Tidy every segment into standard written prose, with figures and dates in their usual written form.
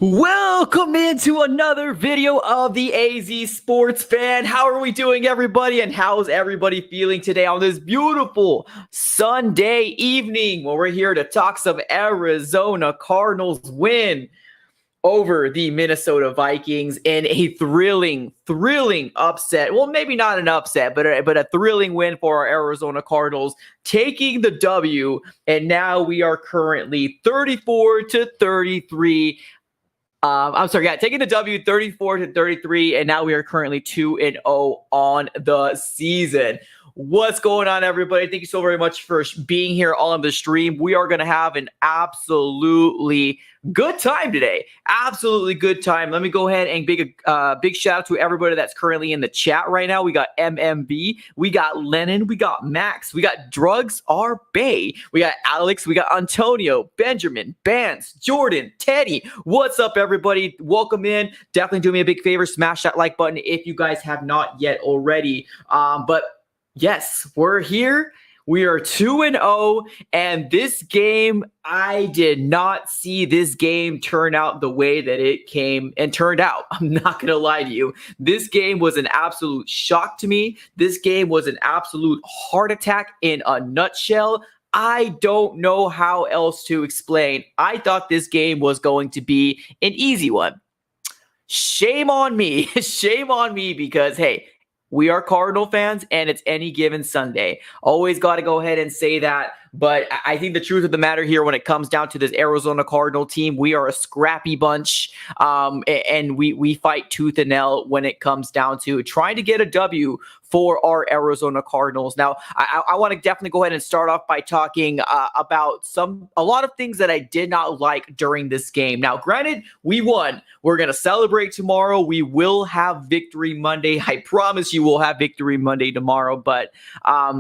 Welcome into another video of the AZ Sports Fan. How are we doing, everybody? And how's everybody feeling today on this beautiful Sunday evening when we're here to talk some Arizona Cardinals win over the Minnesota Vikings in a thrilling upset. Well, maybe not an upset, but a thrilling win for our Arizona Cardinals, taking the W. And now we are currently 34-33. Taking the W 34-33, and now we are currently 2-0 on the season. What's going on, everybody? Thank you so very much for being here on the stream. We are going to have an absolutely good time today. Absolutely good time. Let me go ahead and big shout out to everybody that's currently in the chat right now. We got MMB, we got Lennon, we got Max, we got Drugs R Bay, we got Alex, we got Antonio, Benjamin, Bance, Jordan, Teddy. What's up, everybody? Welcome in. Definitely do me a big favor, smash that like button if you guys have not yet already. But yes, we're here. We are 2-0, and this game, I did not see this game turn out the way that it came and turned out. I'm not going to lie to you. This game was an absolute shock to me. This game was an absolute heart attack in a nutshell. I don't know how else to explain. I thought this game was going to be an easy one. Shame on me. Shame on me because, hey, we are Cardinal fans, and it's any given Sunday. Always got to go ahead and say that. But I think the truth of the matter here, when it comes down to this Arizona Cardinal team, we are a scrappy bunch, and we fight tooth and nail when it comes down to trying to get a W for our Arizona Cardinals. Now, I want to definitely go ahead and start off by talking about a lot of things that I did not like during this game. Now, granted, we won. We're going to celebrate tomorrow. We will have Victory Monday. I promise you we'll have Victory Monday tomorrow. But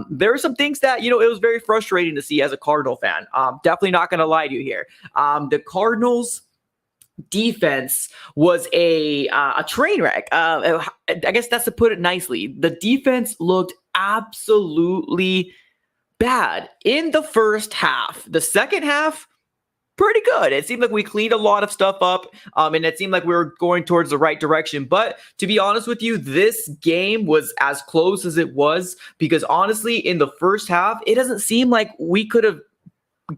there are some things that, it was very frustrating to see as a Cardinal fan. Definitely not going to lie to you here. The Cardinals defense was a train wreck. I guess that's to put it nicely. The defense looked absolutely bad in the first half. The second half, pretty good. It seemed like we cleaned a lot of stuff up, and it seemed like we were going towards the right direction. But to be honest with you, this game was as close as it was because honestly, in the first half, it doesn't seem like we could have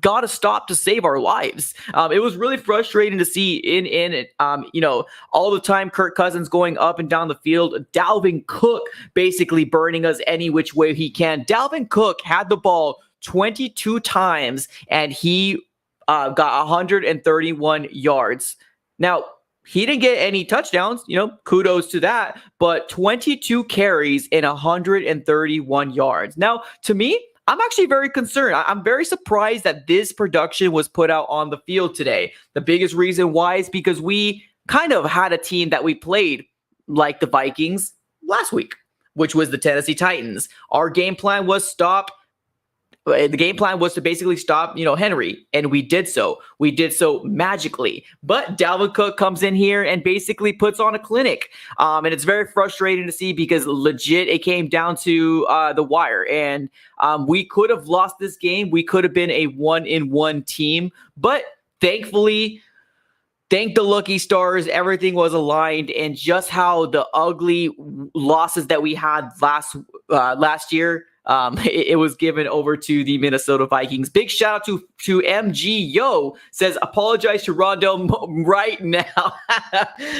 got a stop to save our lives. It was really frustrating to see all the time Kirk Cousins going up and down the field, Dalvin Cook basically burning us any which way he can. Dalvin Cook had the ball 22 times and he got 131 yards. Now, he didn't get any touchdowns, kudos to that, but 22 carries and 131 yards. Now, to me, I'm actually very concerned. I'm very surprised that this production was put out on the field today. The biggest reason why is because we kind of had a team that we played like the Vikings last week, which was the Tennessee Titans. Our game plan was to basically stop, Henry, and we did so. We did so magically. But Dalvin Cook comes in here and basically puts on a clinic. And it's very frustrating to see because legit it came down to the wire. And we could have lost this game. We could have been a 1-1 team. But thankfully, thank the lucky stars, everything was aligned. And just how the ugly losses that we had last year, it was given over to the Minnesota Vikings. Big shout out to MG Yo says apologize to Rondell right now.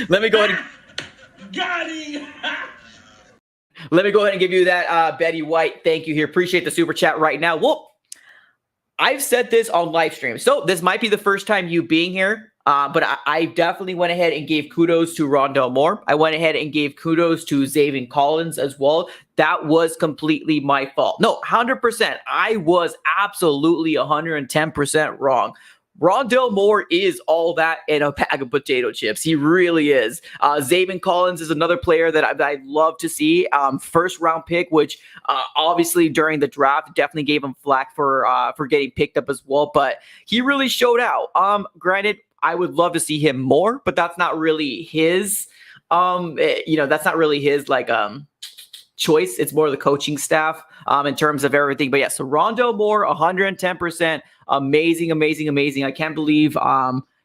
Let me go ahead and give you that, Betty White. Thank you here. Appreciate the super chat right now. Well, I've said this on live stream, so this might be the first time you being here. But I definitely went ahead and gave kudos to Rondell Moore. I went ahead and gave kudos to Zaven Collins as well. That was completely my fault. No, 100%. I was absolutely 110% wrong. Rondell Moore is all that in a bag of potato chips. He really is. Zaven Collins is another player that I'd love to see. First round pick, which obviously during the draft definitely gave him flack for getting picked up as well. But he really showed out. Granted, I would love to see him more, but that's not really his. That's not really his choice. It's more the coaching staff in terms of everything. But yeah, so Rondell Moore, 110%, amazing. I can't believe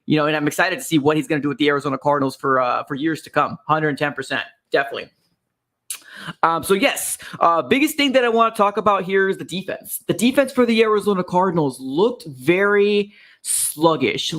and I'm excited to see what he's going to do with the Arizona Cardinals for years to come. 110%, definitely. So yes, biggest thing that I want to talk about here is the defense. The defense for the Arizona Cardinals looked very sluggish,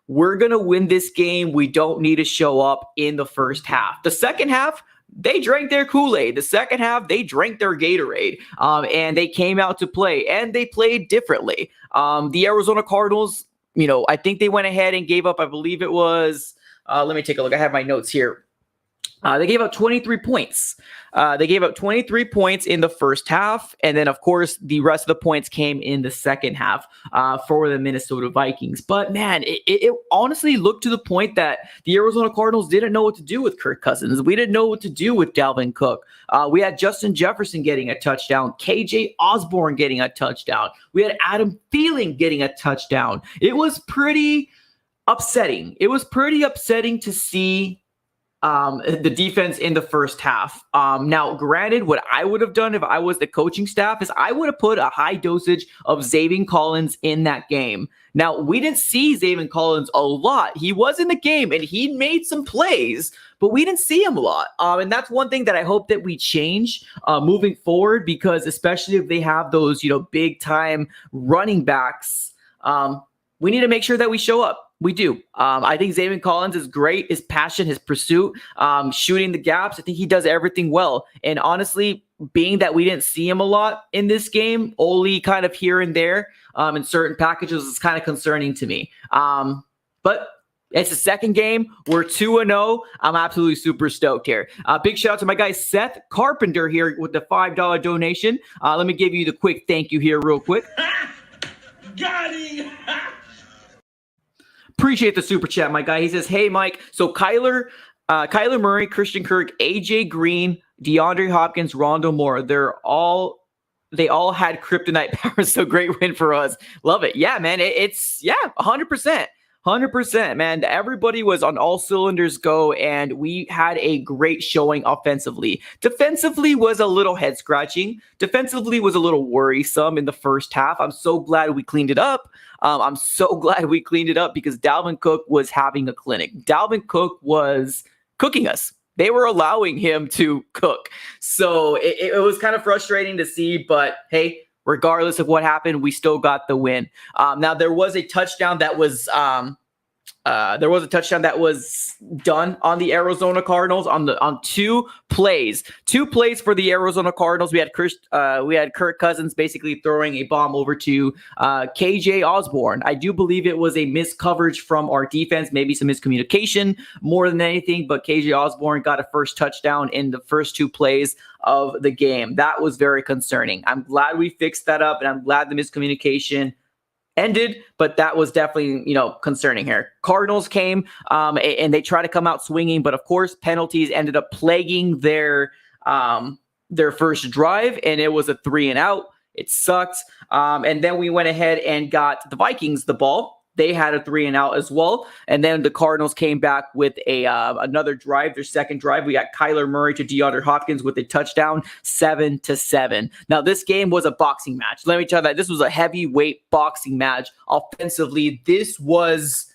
we're going to win this game. We don't need to show up in the first half. The second half, they drank their Kool-Aid. The second half, they drank their Gatorade, and they came out to play, and they played differently. The Arizona Cardinals, I think they went ahead and gave up, I believe it was, let me take a look. I have my notes here. They gave up 23 points. They gave up 23 points in the first half. And then, of course, the rest of the points came in the second half for the Minnesota Vikings. But, man, it honestly looked to the point that the Arizona Cardinals didn't know what to do with Kirk Cousins. We didn't know what to do with Dalvin Cook. We had Justin Jefferson getting a touchdown, KJ Osborne getting a touchdown. We had Adam Thielen getting a touchdown. It was pretty upsetting. It was pretty upsetting to see the defense in the first half. Now, granted, what I would have done if I was the coaching staff is I would have put a high dosage of Zaven Collins in that game. Now, we didn't see Zaven Collins a lot. He was in the game and he made some plays, but we didn't see him a lot. And that's one thing that I hope that we change moving forward, because especially if they have those, big time running backs, we need to make sure that we show up. We do. I think Zaven Collins is great. His passion, his pursuit, shooting the gaps. I think he does everything well. And honestly, being that we didn't see him a lot in this game, only kind of here and there in certain packages, is kind of concerning to me. But it's the second game. We're 2-0. I'm absolutely super stoked here. Big shout out to my guy Seth Carpenter here with the $5 donation. Let me give you the quick thank you here real quick. Got him! Appreciate the super chat, my guy. He says, hey, Mike. So Kyler Murray, Christian Kirk, AJ Green, DeAndre Hopkins, Rondo Moore. They all had kryptonite powers. So great win for us. Love it. Yeah, man. It's 100%. 100%, man. Everybody was on all cylinders go, and we had a great showing offensively. Defensively was a little head scratching. Defensively was a little worrisome in the first half. I'm so glad we cleaned it up. I'm so glad we cleaned it up because Dalvin Cook was having a clinic. Dalvin Cook was cooking us. They were allowing him to cook. So it was kind of frustrating to see, but hey, regardless of what happened, we still got the win. Now there was a touchdown that was done on the Arizona Cardinals on two plays for the Arizona Cardinals. We had Kirk Cousins basically throwing a bomb over to KJ Osborne. I do believe it was a missed coverage from our defense, maybe some miscommunication more than anything, but KJ Osborne got a first touchdown in the first two plays of the game. That was very concerning. I'm glad we fixed that up, and I'm glad the miscommunication ended, but that was definitely, concerning here. Cardinals came and they tried to come out swinging, but of course, penalties ended up plaguing their first drive, and it was a 3-and-out. It sucked. And then we went ahead and got the Vikings the ball. They had a 3-and-out as well. And then the Cardinals came back with another drive, their second drive. We got Kyler Murray to DeAndre Hopkins with a touchdown, 7-7. Now, this game was a boxing match. Let me tell you that this was a heavyweight boxing match. Offensively, this was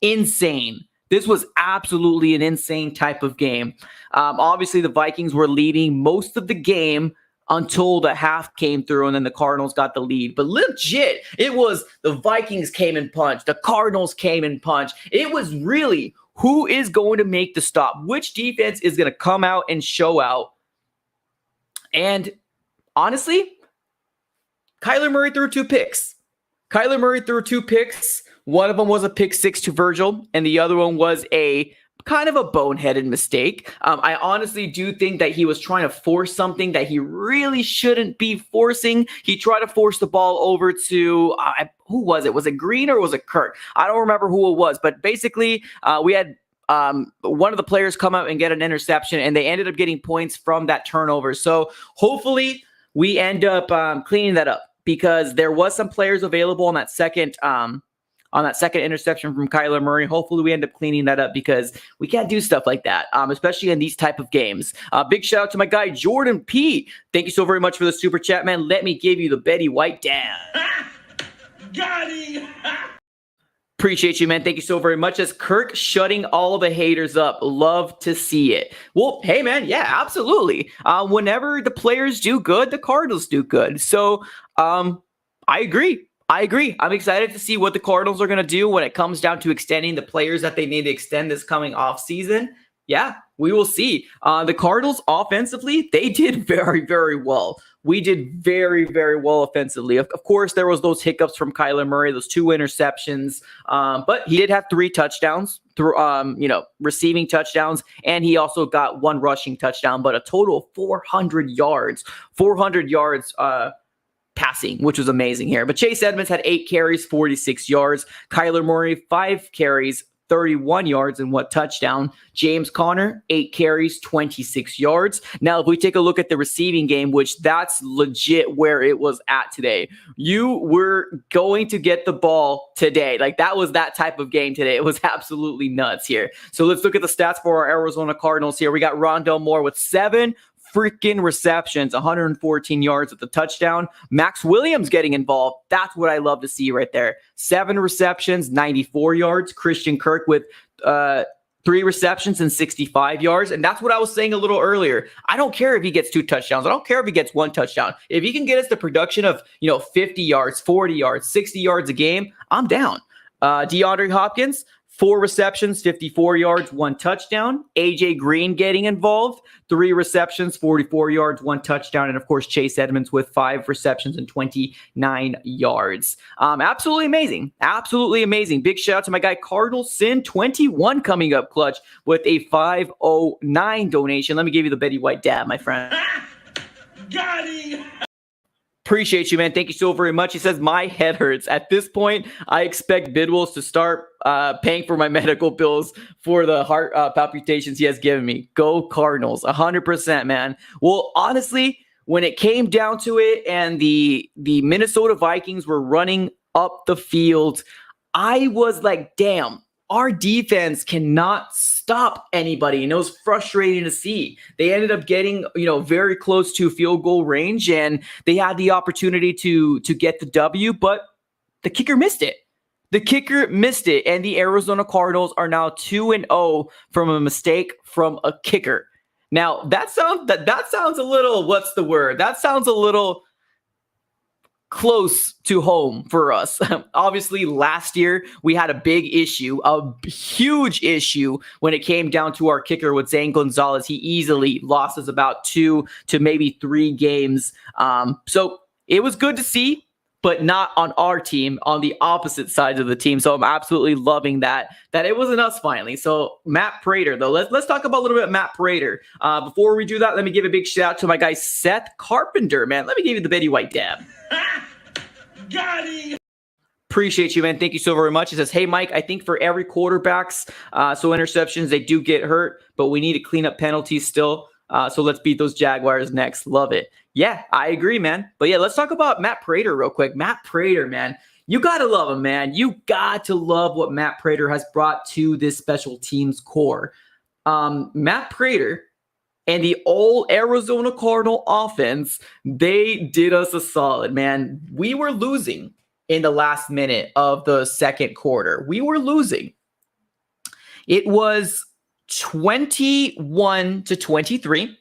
insane. This was absolutely an insane type of game. Obviously, the Vikings were leading most of the game until the half came through, and then the Cardinals got the lead. But legit, it was the Vikings came and punched. The Cardinals came and punched. It was really who is going to make the stop? Which defense is going to come out and show out? And honestly, Kyler Murray threw two picks. One of them was a pick six to Virgil, and the other one was a kind of a boneheaded mistake. I honestly do think that he was trying to force something that he really shouldn't be forcing. He tried to force the ball over to, who was it? Was it Green or was it Kirk? I don't remember who it was, but basically we had one of the players come out and get an interception, and they ended up getting points from that turnover. So hopefully we end up cleaning that up, because there was some players available on that second interception from Kyler Murray. Hopefully we end up cleaning that up, because we can't do stuff like that, especially in these type of games. Big shout out to my guy, Jordan P. Thank you so very much for the super chat, man. Let me give you the Betty White down. Got him! Appreciate you, man. Thank you so very much. As Kirk shutting all the haters up. Love to see it. Well, hey, man. Yeah, absolutely. Whenever the players do good, the Cardinals do good. So I agree. I'm excited to see what the Cardinals are going to do when it comes down to extending the players that they need to extend this coming off season. Yeah, we will see. The Cardinals offensively, they did very, very well. We did very, very well offensively. Of course, there was those hiccups from Kyler Murray, those 2 interceptions, but he did have 3 touchdowns through, receiving touchdowns, and he also got 1 rushing touchdown, but a total of 400 yards passing, which was amazing here. But Chase Edmonds had 8 carries, 46 yards. Kyler Murray, 5 carries, 31 yards and 1 touchdown. James Conner, 8 carries, 26 yards. Now, if we take a look at the receiving game, which that's legit where it was at today, you were going to get the ball today. Like, that was that type of game today. It was absolutely nuts here. So let's look at the stats for our Arizona Cardinals here. We got Rondale Moore with 7 freaking receptions, 114 yards with the touchdown. Max Williams getting involved. That's what I love to see right there. 7 receptions, 94 yards. Christian Kirk with 3 receptions and 65 yards. And that's what I was saying a little earlier. I don't care if he gets 2 touchdowns. I don't care if he gets 1 touchdown. If he can get us the production of, 50 yards, 40 yards, 60 yards a game, I'm down. DeAndre Hopkins, 4 receptions, 54 yards, 1 touchdown. AJ Green getting involved, 3 receptions, 44 yards, 1 touchdown. And of course, Chase Edmonds with 5 receptions and 29 yards. Absolutely amazing. Absolutely amazing. Big shout out to my guy, Cardinal Sin 21 coming up clutch with a 509 donation. Let me give you the Betty White dab, my friend. Got him. Appreciate you, man. Thank you so very much. He says, my head hurts. At this point, I expect Bidwells to start paying for my medical bills for the heart palpitations he has given me. Go Cardinals, 100%, man. Well, honestly, when it came down to it and the Minnesota Vikings were running up the field, I was like, damn, our defense cannot stop anybody. And it was frustrating to see. They ended up getting, very close to field goal range, and they had the opportunity to get the W, but the kicker missed it. And the Arizona Cardinals are now 2-0 from a mistake from a kicker. Now, that sounds a little, what's the word? That sounds a little close to home for us. Obviously, last year we had a big issue, a huge issue when it came down to our kicker with Zane Gonzalez. He easily lost us about 2 to maybe 3 games. So it was good to see, but not on our team, on the opposite sides of the team. So I'm absolutely loving that it wasn't us finally. So Matt Prater, though, let's talk about a little bit of Matt Prater. Before we do that, let me give a big shout out to my guy Seth Carpenter, man. Let me give you the Betty White dab. Got him. Appreciate you, man. Thank you so very much. He says, hey, Mike, I think for every quarterbacks, so interceptions, they do get hurt, but we need to clean up penalties still. So let's beat those Jaguars next. Love it. Yeah, I agree, man. But yeah, let's talk about Matt Prater real quick. Matt Prater, man. You got to love him, man. You got to love what Matt Prater has brought to this special teams core. Matt Prater and the old Arizona Cardinal offense, they did us a solid, man. We were losing in the last minute of the second quarter. We were losing. It was 21-23.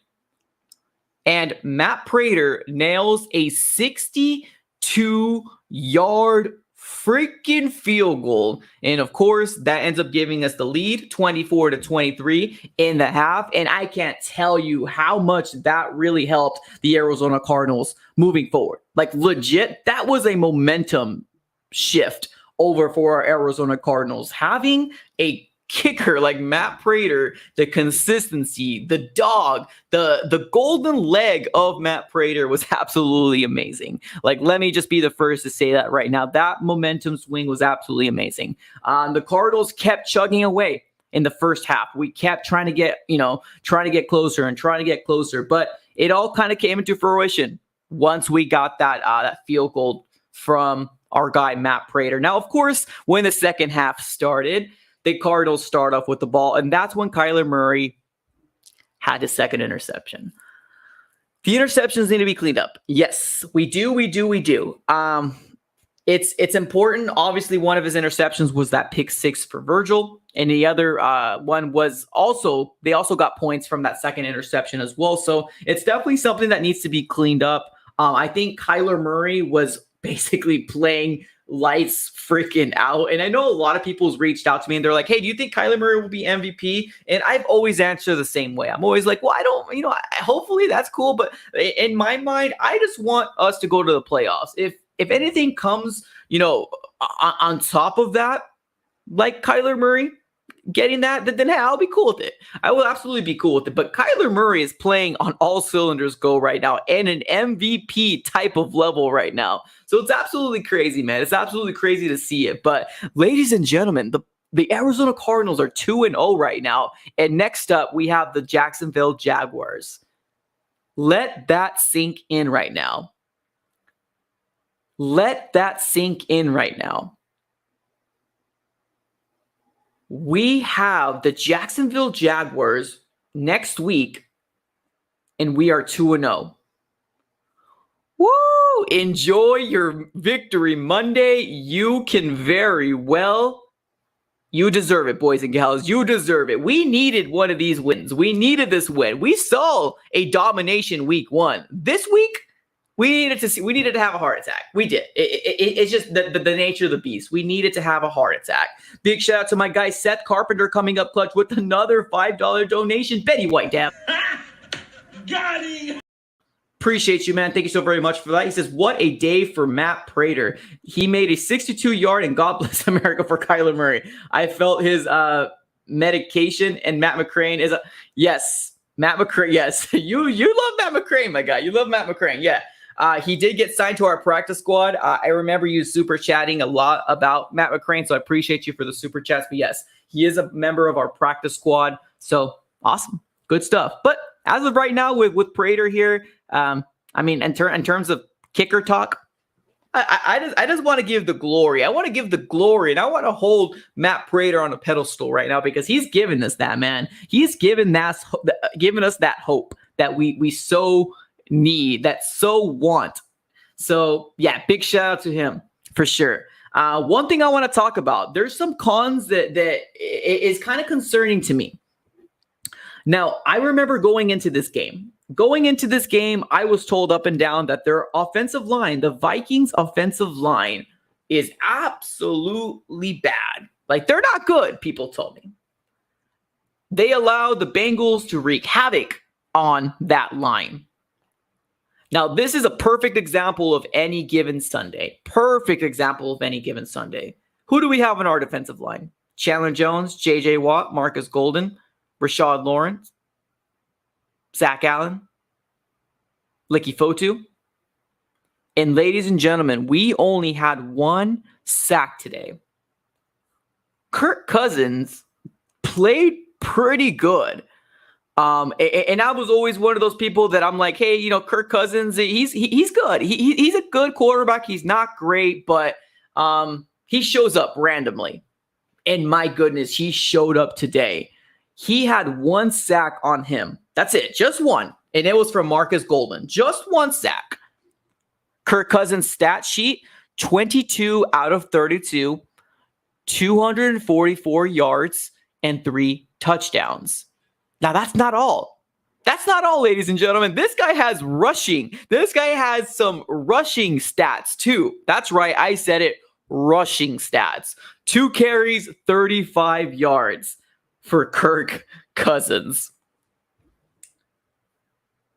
And Matt Prater nails a 62-yard freaking field goal. And of course, that ends up giving us the lead 24-23 in the half. And I can't tell you how much that really helped the Arizona Cardinals moving forward. Like legit, that was a momentum shift over for our Arizona Cardinals. Having a kicker like Matt Prater, the consistency, the dog, the golden leg of Matt Prater was absolutely amazing. Like, let me just be the first to say that right now. That momentum swing was absolutely amazing. The Cardinals kept chugging away in the first half. We kept trying to get closer, but it all kind of came into fruition once we got that field goal from our guy Matt Prater. Now, of course, when the second half started, the Cardinals start off with the ball, and that's when Kyler Murray had his second interception. The interceptions need to be cleaned up. Yes, we do. it's important. Obviously, one of his interceptions was that pick six for Virgil, and the other one was they also got points from that second interception as well. So it's definitely something that needs to be cleaned up. I think Kyler Murray was basically playing lights freaking out. And I know a lot of people's reached out to me and they're like, hey, do you think Kyler Murray will be MVP? And I've always answered the same way. I'm always like, well, I don't, hopefully that's cool. But in my mind, I just want us to go to the playoffs. If anything comes, on top of that, like Kyler Murray getting that, then hey, I'll be cool with it. I will absolutely be cool with it. But Kyler Murray is playing on all cylinders go right now and an MVP type of level right now. So it's absolutely crazy, man. It's absolutely crazy to see it. But ladies and gentlemen, the Arizona Cardinals are 2-0 right now. And next up, we have the Jacksonville Jaguars. Let that sink in right now. Let that sink in right now. We have the Jacksonville Jaguars next week, and we are 2-0. Woo! Enjoy your victory Monday. You can very well. You deserve it, boys and gals. You deserve it. We needed one of these wins. We needed this win. We saw a domination week 1. This week, we needed to have a heart attack. We did. It's just the nature of the beast. We needed to have a heart attack. Big shout out to my guy Seth Carpenter coming up clutch with another $5 donation. Betty White, damn. Got him. Appreciate you, man. Thank you so very much for that. He says, what a day for Matt Prater. He made a 62-yard and God bless America for Kyler Murray. I felt his medication, and Matt McCrane is yes. Matt McCrane, yes. You love Matt McCrane, my guy. You love Matt McCrane, yeah. He did get signed to our practice squad. I remember you super chatting a lot about Matt McCrane, so I appreciate you for the super chats. But yes, he is a member of our practice squad. So awesome. Good stuff. But as of right now with Prater here, in terms of kicker talk, I just want to give the glory. I want to give the glory, and I want to hold Matt Prater on a pedestal right now because he's given us that, man. He's given us that hope that we so need, that so want. So yeah, big shout out to him for sure. One thing I want to talk about, there's some cons that is kind of concerning to me. Now, I remember going into this game, I was told up and down that their offensive line, the Vikings offensive line, is absolutely bad. Like, they're not good, people told me. They allowed the Bengals to wreak havoc on that line. Now, this is a perfect example of any given Sunday. Perfect example of any given Sunday. Who do we have on our defensive line? Chandler Jones, J.J. Watt, Marcus Golden, Rashad Lawrence, Zach Allen, Licky Fotu. And ladies and gentlemen, we only had one sack today. Kirk Cousins played pretty good. And I was always one of those people that I'm like, hey, Kirk Cousins, he's good. He's a good quarterback. He's not great, but he shows up randomly. And my goodness, he showed up today. He had one sack on him. That's it, just one. And it was from Marcus Golden. Just one sack. Kirk Cousins' stat sheet, 22 out of 32, 244 yards, and 3 touchdowns. Now, that's not all. That's not all, ladies and gentlemen. This guy has rushing. This guy has some rushing stats, too. That's right. I said it. Rushing stats. 2 carries, 35 yards for Kirk Cousins.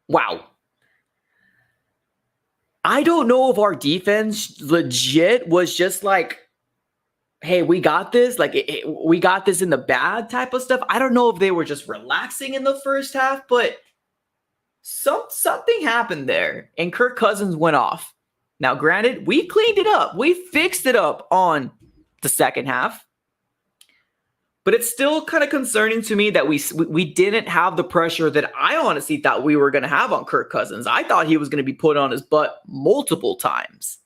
Wow. I don't know if our defense legit was just like, hey, we got this. Like, we got this in the bad type of stuff. I don't know if they were just relaxing in the first half, but something happened there, and Kirk Cousins went off. Now, granted, we cleaned it up. We fixed it up on the second half. But it's still kind of concerning to me that we didn't have the pressure that I honestly thought we were going to have on Kirk Cousins. I thought he was going to be put on his butt multiple times.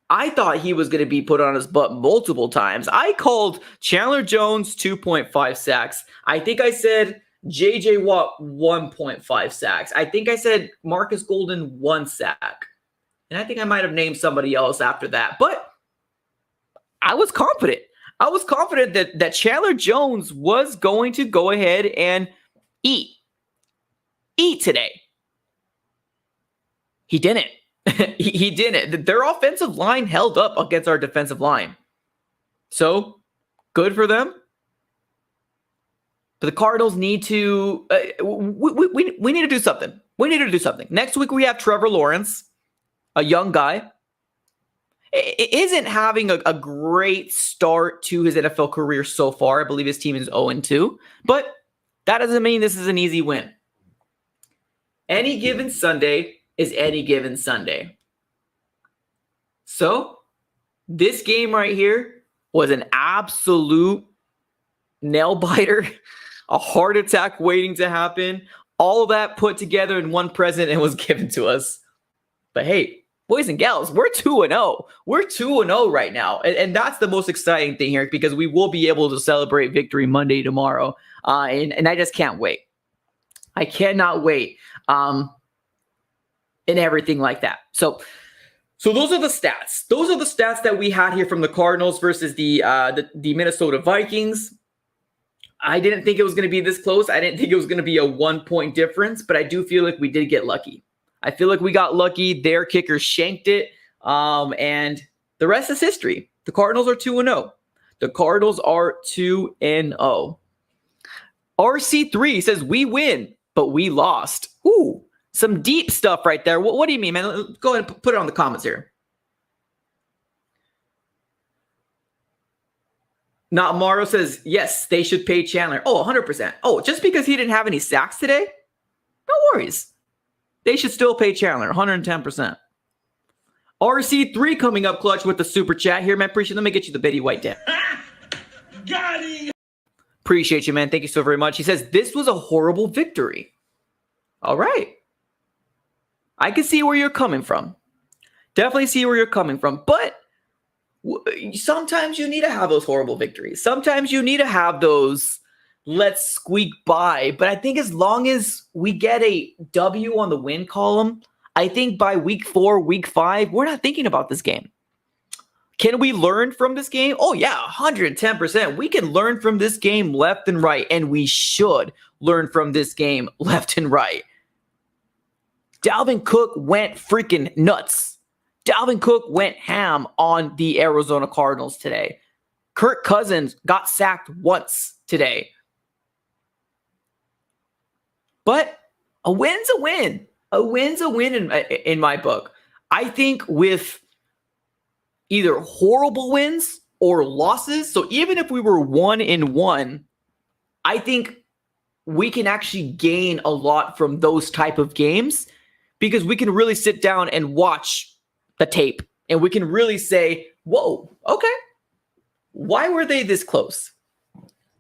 I called Chandler Jones 2.5 sacks. I think I said J.J. Watt 1.5 sacks. I think I said Marcus Golden 1 sack. And I think I might have named somebody else after that. But I was confident. I was confident that Chandler Jones was going to go ahead and eat today. He didn't. he didn't. Their offensive line held up against our defensive line. So, good for them. But the Cardinals need to we need to do something. We need to do something. Next week we have Trevor Lawrence, a young guy. It isn't having a great start to his NFL career so far. I believe his team is 0-2, but that doesn't mean this is an easy win. Any given Sunday is any given Sunday. So, this game right here was an absolute nail biter, a heart attack waiting to happen. All of that put together in one present and was given to us. But hey, boys and gals, we're 2-0. We're 2-0 right now. And that's the most exciting thing here because we will be able to celebrate Victory Monday tomorrow. And I just can't wait. I cannot wait. And everything like that. So those are the stats. Those are the stats that we had here from the Cardinals versus the Minnesota Vikings. I didn't think it was going to be this close. I didn't think it was going to be a 1-point difference, but I do feel like we did get lucky. I feel like we got lucky. Their kicker shanked it. And the rest is history. The Cardinals are 2-0. The Cardinals are 2-0. RC3 says we win, but we lost. Ooh, some deep stuff right there. What do you mean, man? Go ahead and put it on the comments here. Not Morrow says, yes, they should pay Chandler. Oh, 100%. Oh, just because he didn't have any sacks today? No worries. They should still pay Chandler, 110%. RC3 coming up clutch with the super chat here, man. Appreciate it. Let me get you the Betty White down. Got him. Appreciate you, man. Thank you so very much. He says, this was a horrible victory. All right. I can see where you're coming from. Definitely see where you're coming from. But sometimes you need to have those horrible victories. Sometimes you need to have those let's squeak by. But I think as long as we get a W on the win column, I think by week 4, week 5, we're not thinking about this game. Can we learn from this game? Oh, yeah, 110%. We can learn from this game left and right, and we should learn from this game left and right. Dalvin Cook went freaking nuts. Dalvin Cook went ham on the Arizona Cardinals today. Kirk Cousins got sacked once today. But a win's a win. A win's a win in my book. I think with either horrible wins or losses, so even if we were 1-1, I think we can actually gain a lot from those type of games because we can really sit down and watch the tape and we can really say, whoa, okay, why were they this close?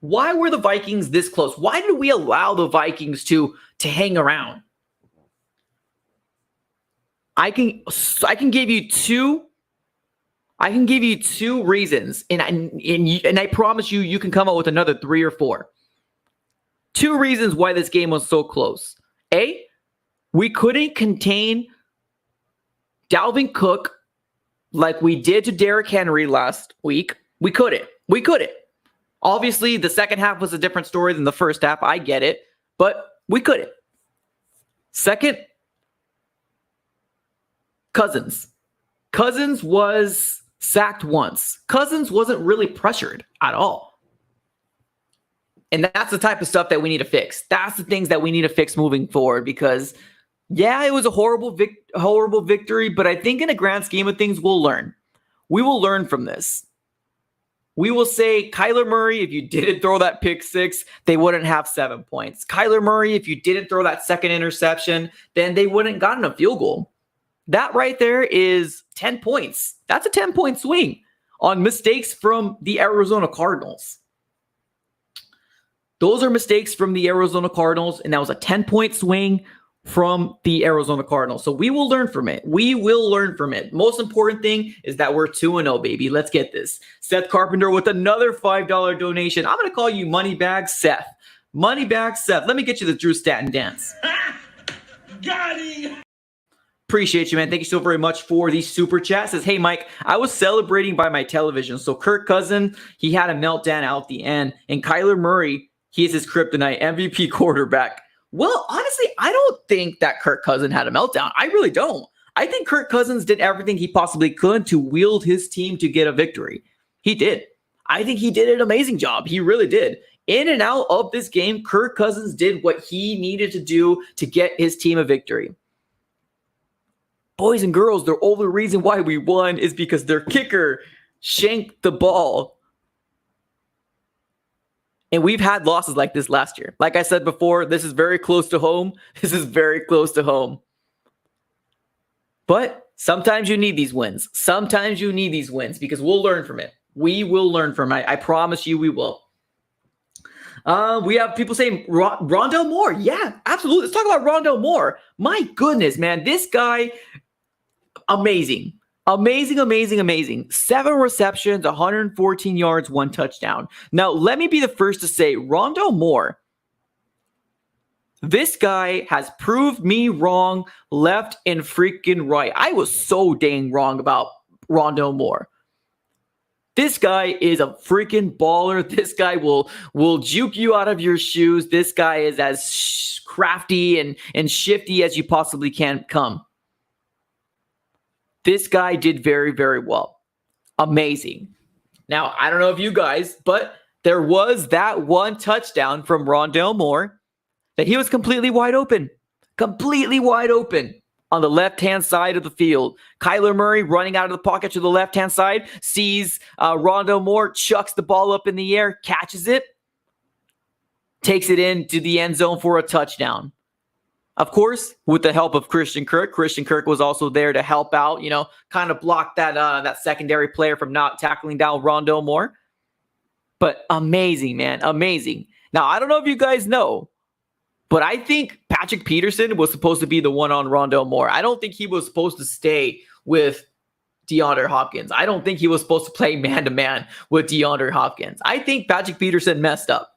Why were the Vikings this close? Why did we allow the Vikings to hang around? I can give you two. I can give you 2 reasons, and I promise you can come up with another 3 or 4. 2 reasons why this game was so close. A, we couldn't contain Dalvin Cook like we did to Derrick Henry last week. We couldn't. Obviously, the second half was a different story than the first half. I get it, but we couldn't. Second, Cousins. Cousins was sacked once. Cousins wasn't really pressured at all. And that's the type of stuff that we need to fix. That's the things that we need to fix moving forward because, yeah, it was a horrible victory, but I think in a grand scheme of things, we'll learn. We will learn from this. We will say, Kyler Murray, if you didn't throw that pick 6, they wouldn't have 7 points. Kyler Murray, if you didn't throw that second interception, then they wouldn't gotten a field goal. That right there is 10 points. That's a 10-point swing on mistakes from the Arizona Cardinals. Those are mistakes from the Arizona Cardinals, and that was a 10-point swing from the Arizona Cardinals. So we will learn from it. We will learn from it. Most important thing is that we're 2-0, baby. Let's get this. Seth Carpenter with another $5 donation. I'm going to call you Moneybag Seth. Moneybag Seth. Let me get you the Drew Stanton dance. Got him. Appreciate you, man. Thank you so very much for the super chat. Says, hey, Mike, I was celebrating by my television. So Kirk Cousins, he had a meltdown out the end. And Kyler Murray, he is his kryptonite MVP quarterback. Well, honestly, I don't think that Kirk Cousins had a meltdown. I really don't. I think Kirk Cousins did everything he possibly could to wield his team to get a victory. He did. I think he did an amazing job. He really did. In and out of this game, Kirk Cousins did what he needed to do to get his team a victory. Boys and girls, the only reason why we won is because their kicker shanked the ball. And we've had losses like this last year. Like I said before, this is very close to home. This is very close to home. But sometimes you need these wins. Sometimes you need these wins because we'll learn from it. We will learn from it. I promise you we will. We have people saying Rondale Moore. Yeah, absolutely. Let's talk about Rondale Moore. My goodness, man. This guy, amazing. Amazing, amazing, amazing. 7 receptions, 114 yards, 1 touchdown. Now, let me be the first to say, Rondale Moore, this guy has proved me wrong left and freaking right. I was so dang wrong about Rondale Moore. This guy is a freaking baller. This guy will juke you out of your shoes. This guy is as crafty and shifty as you possibly can come. This guy did very, very well. Amazing. Now, I don't know if you guys, but there was that one touchdown from Rondale Moore that he was completely wide open. Completely wide open. On the left-hand side of the field. Kyler Murray running out of the pocket to the left-hand side, sees Rondale Moore, chucks the ball up in the air, catches it, takes it into the end zone for a touchdown. Of course, with the help of Christian Kirk. Christian Kirk was also there to help out, kind of block that secondary player from not tackling down Rondale Moore. But amazing, man, amazing. Now, I don't know if you guys know, but I think Patrick Peterson was supposed to be the one on Rondale Moore. I don't think he was supposed to stay with DeAndre Hopkins. I don't think he was supposed to play man-to-man with DeAndre Hopkins. I think Patrick Peterson messed up.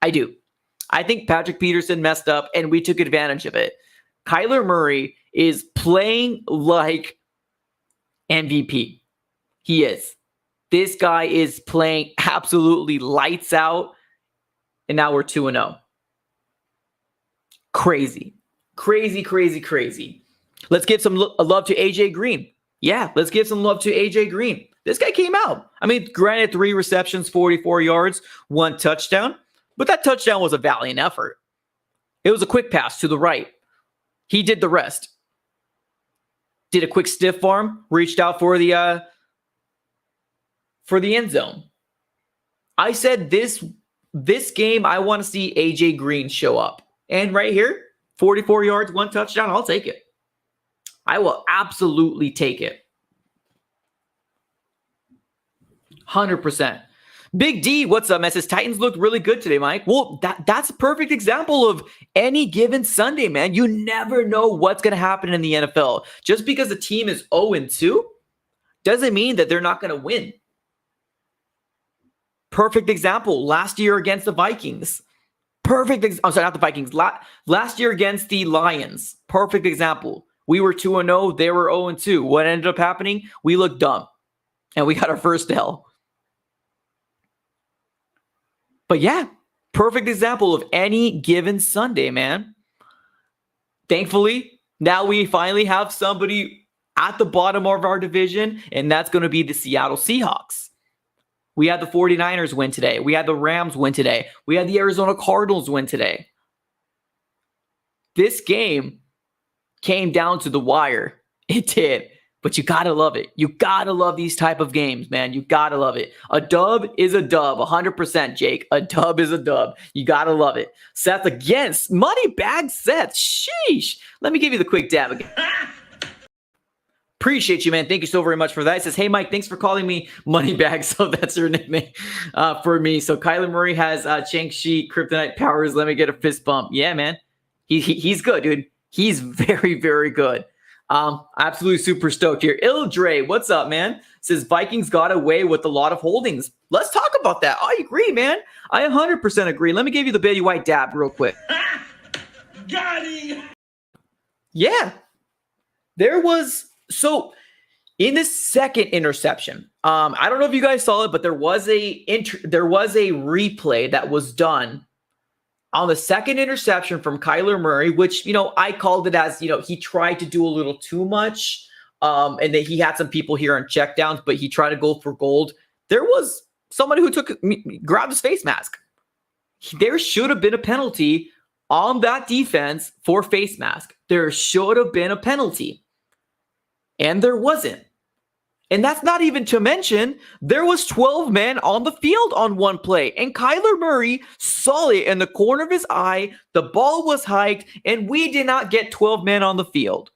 I do. I think Patrick Peterson messed up, and we took advantage of it. Kyler Murray is playing like MVP. He is. This guy is playing absolutely lights out, and now we're 2-0. Crazy. Crazy, crazy, crazy. Let's give some love to AJ Green. Yeah, let's give some love to AJ Green. This guy came out. I mean, granted, 3 receptions, 44 yards, 1 touchdown. But that touchdown was a valiant effort. It was a quick pass to the right. He did the rest. Did a quick stiff arm, reached out for the end zone. I said this game, I want to see AJ Green show up. And right here, 44 yards, 1 touchdown, I'll take it. I will absolutely take it. 100%. Big D, what's up, man? Says Titans looked really good today, Mike. Well, that's a perfect example of any given Sunday, man. You never know what's going to happen in the NFL. Just because the team is 0-2 doesn't mean that they're not going to win. Perfect example, last year against the Vikings. I'm sorry, not the Vikings. Last year against the Lions. Perfect example. We were 2-0. They were 0-2. What ended up happening? We looked dumb. And we got our first L. But yeah, perfect example of any given Sunday, man. Thankfully, now we finally have somebody at the bottom of our division, and that's going to be the Seattle Seahawks. We had the 49ers win today. We had the Rams win today. We had the Arizona Cardinals win today. This game came down to the wire. It did. But you got to love it. You got to love these type of games, man. You got to love it. A dub is a dub. 100%, Jake. A dub is a dub. You got to love it. Seth against Money Bag Seth. Sheesh. Let me give you the quick dab again. Appreciate you, man. Thank you so very much for that. It says, hey, Mike, thanks for calling me Moneybag. So that's your nickname for me. So Kyler Murray has Chang-Chi Kryptonite powers. Let me get a fist bump. Yeah, man. He's good, dude. He's very, very good. Absolutely super stoked here. Ildre, what's up, man? Says Vikings got away with a lot of holdings. Let's talk about that. I agree, man. I 100% agree. Let me give you the Betty White dab real quick. Got him. Yeah. There was so in the second interception. I don't know if you guys saw it, but there was a replay that was done on the second interception from Kyler Murray, which, I called it as, he tried to do a little too much. And that he had some people here on checkdowns, but he tried to go for gold. There was somebody who grabbed his face mask. There should have been a penalty on that defense for face mask. There should have been a penalty. And there wasn't. And that's not even to mention, there was 12 men on the field on one play. And Kyler Murray saw it in the corner of his eye. The ball was hiked, and we did not get 12 men on the field.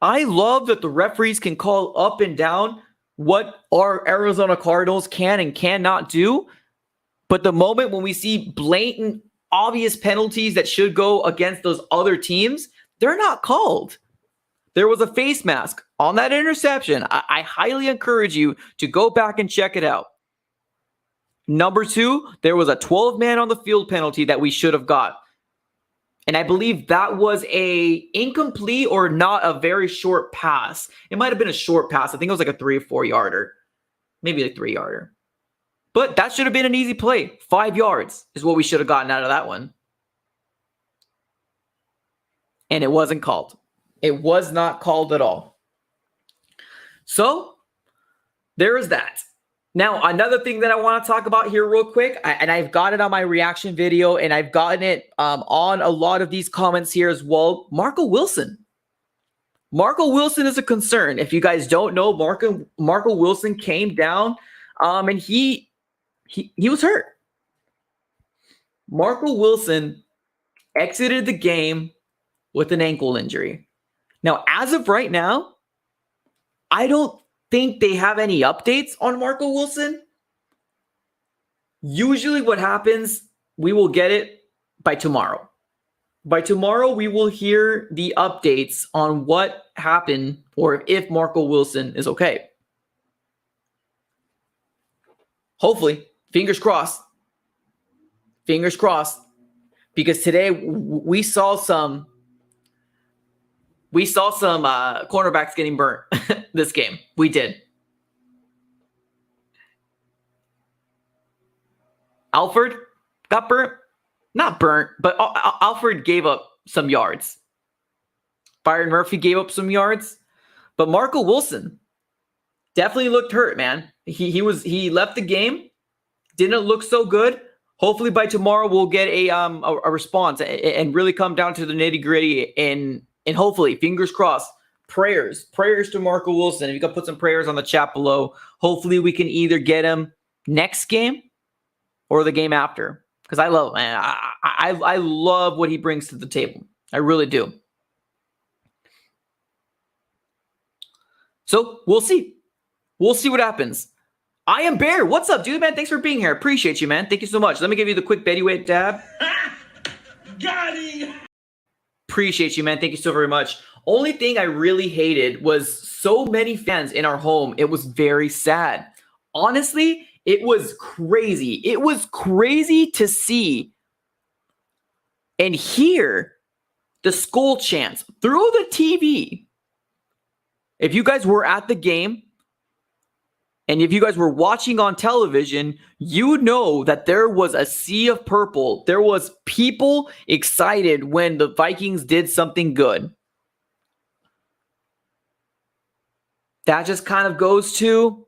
I love that the referees can call up and down what our Arizona Cardinals can and cannot do. But the moment when we see blatant, obvious penalties that should go against those other teams, they're not called. There was a face mask on that interception. I highly encourage you to go back and check it out. Number 2, there was a 12-man on the field penalty that we should have got. And I believe that was a incomplete or not a very short pass. It might have been a short pass. I think it was like a 3 or 4 yarder. Maybe a 3 yarder. But that should have been an easy play. 5 yards is what we should have gotten out of that one. And it wasn't called. It was not called at all. So, there is that. Now, another thing that I want to talk about here real quick, and I've got it on my reaction video, and I've gotten it on a lot of these comments here as well. Marco Wilson. Marco Wilson is a concern. If you guys don't know, Marco Wilson came down, and he was hurt. Marco Wilson exited the game with an ankle injury. Now, as of right now, I don't think they have any updates on Marco Wilson. Usually what happens, we will get it by tomorrow. By tomorrow, we will hear the updates on what happened or if Marco Wilson is okay. Hopefully, fingers crossed. Fingers crossed. Because today we saw some cornerbacks getting burnt this game. We did. Alford got burnt. Not burnt, but Alford gave up some yards. Byron Murphy gave up some yards. But Marco Wilson definitely looked hurt, man. He left the game. Didn't look so good. Hopefully by tomorrow we'll get a response and really come down to the nitty-gritty and hopefully, fingers crossed, prayers to Marco Wilson. If you can put some prayers on the chat below, hopefully we can either get him next game or the game after. Because I love, man, I love what he brings to the table. I really do. So we'll see. We'll see what happens. I am Bear. What's up, dude, man? Thanks for being here. Appreciate you, man. Thank you so much. Let me give you the quick Betty Weight dab. Got him! Appreciate you, man. Thank you so very much. Only thing I really hated was so many fans in our home. It was very sad. Honestly, it was crazy. It was crazy to see and hear the Skol chants through the TV. If you guys were at the game and if you guys were watching on television, you know that there was a sea of purple. There was people excited when the Vikings did something good. That just kind of goes to,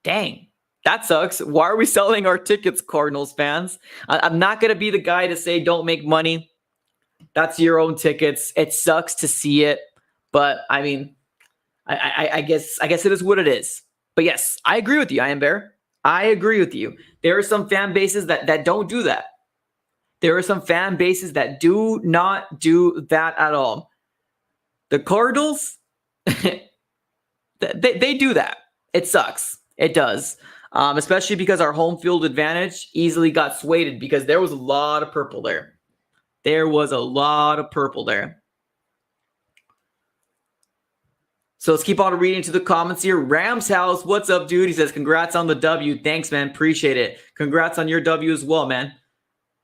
dang, that sucks. Why are we selling our tickets, Cardinals fans? I'm not going to be the guy to say don't make money. That's your own tickets. It sucks to see it. But, I mean, I guess it is what it is. But yes, I agree with you, I am Bear. I agree with you. There are some fan bases that don't do that. There are some fan bases that do not do that at all. The Cardinals, they do that. It sucks. It does. Especially because our home field advantage easily got swayed because there was a lot of purple there. There was a lot of purple there. So let's keep on reading to the comments here. Rams House, what's up, dude? He says, congrats on the W. Thanks, man. Appreciate it. Congrats on your W as well, man.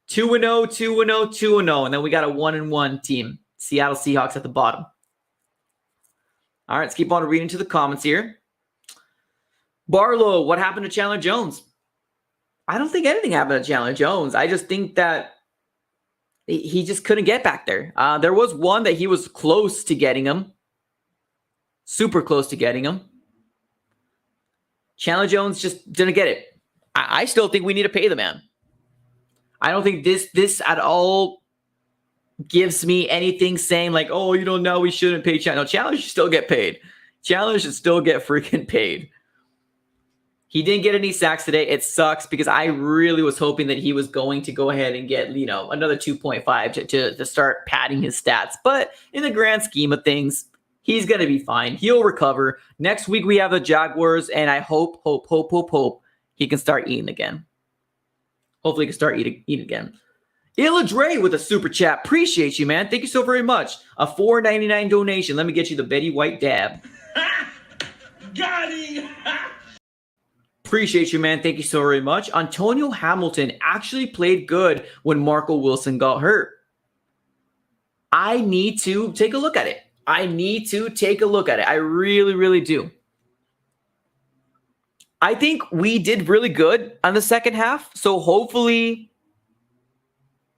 2-0, 2-0, 2-0. And then we got a 1-1 team. Seattle Seahawks at the bottom. All right, let's keep on reading to the comments here. Barlow, what happened to Chandler Jones? I don't think anything happened to Chandler Jones. I just think that he just couldn't get back there. There was one that he was close to getting him. Super close to getting him. Chandler Jones just didn't get it. I still think we need to pay the man. I don't think this at all gives me anything saying like, oh, you don't know we shouldn't pay Chandler. No, Chandler should still get paid. Chandler should still get freaking paid. He didn't get any sacks today. It sucks because I really was hoping that he was going to go ahead and get, another 2.5 to start padding his stats. But in the grand scheme of things, he's going to be fine. He'll recover. Next week we have the Jaguars, and I hope he can start eating again. Hopefully he can start eating again. Illa Dre with a super chat. Appreciate you, man. Thank you so very much. A $4.99 donation. Let me get you the Betty White dab. Got him. Appreciate you, man. Thank you so very much. Antonio Hamilton actually played good when Marco Wilson got hurt. I need to take a look at it. I really, really do. I think we did really good on the second half. So hopefully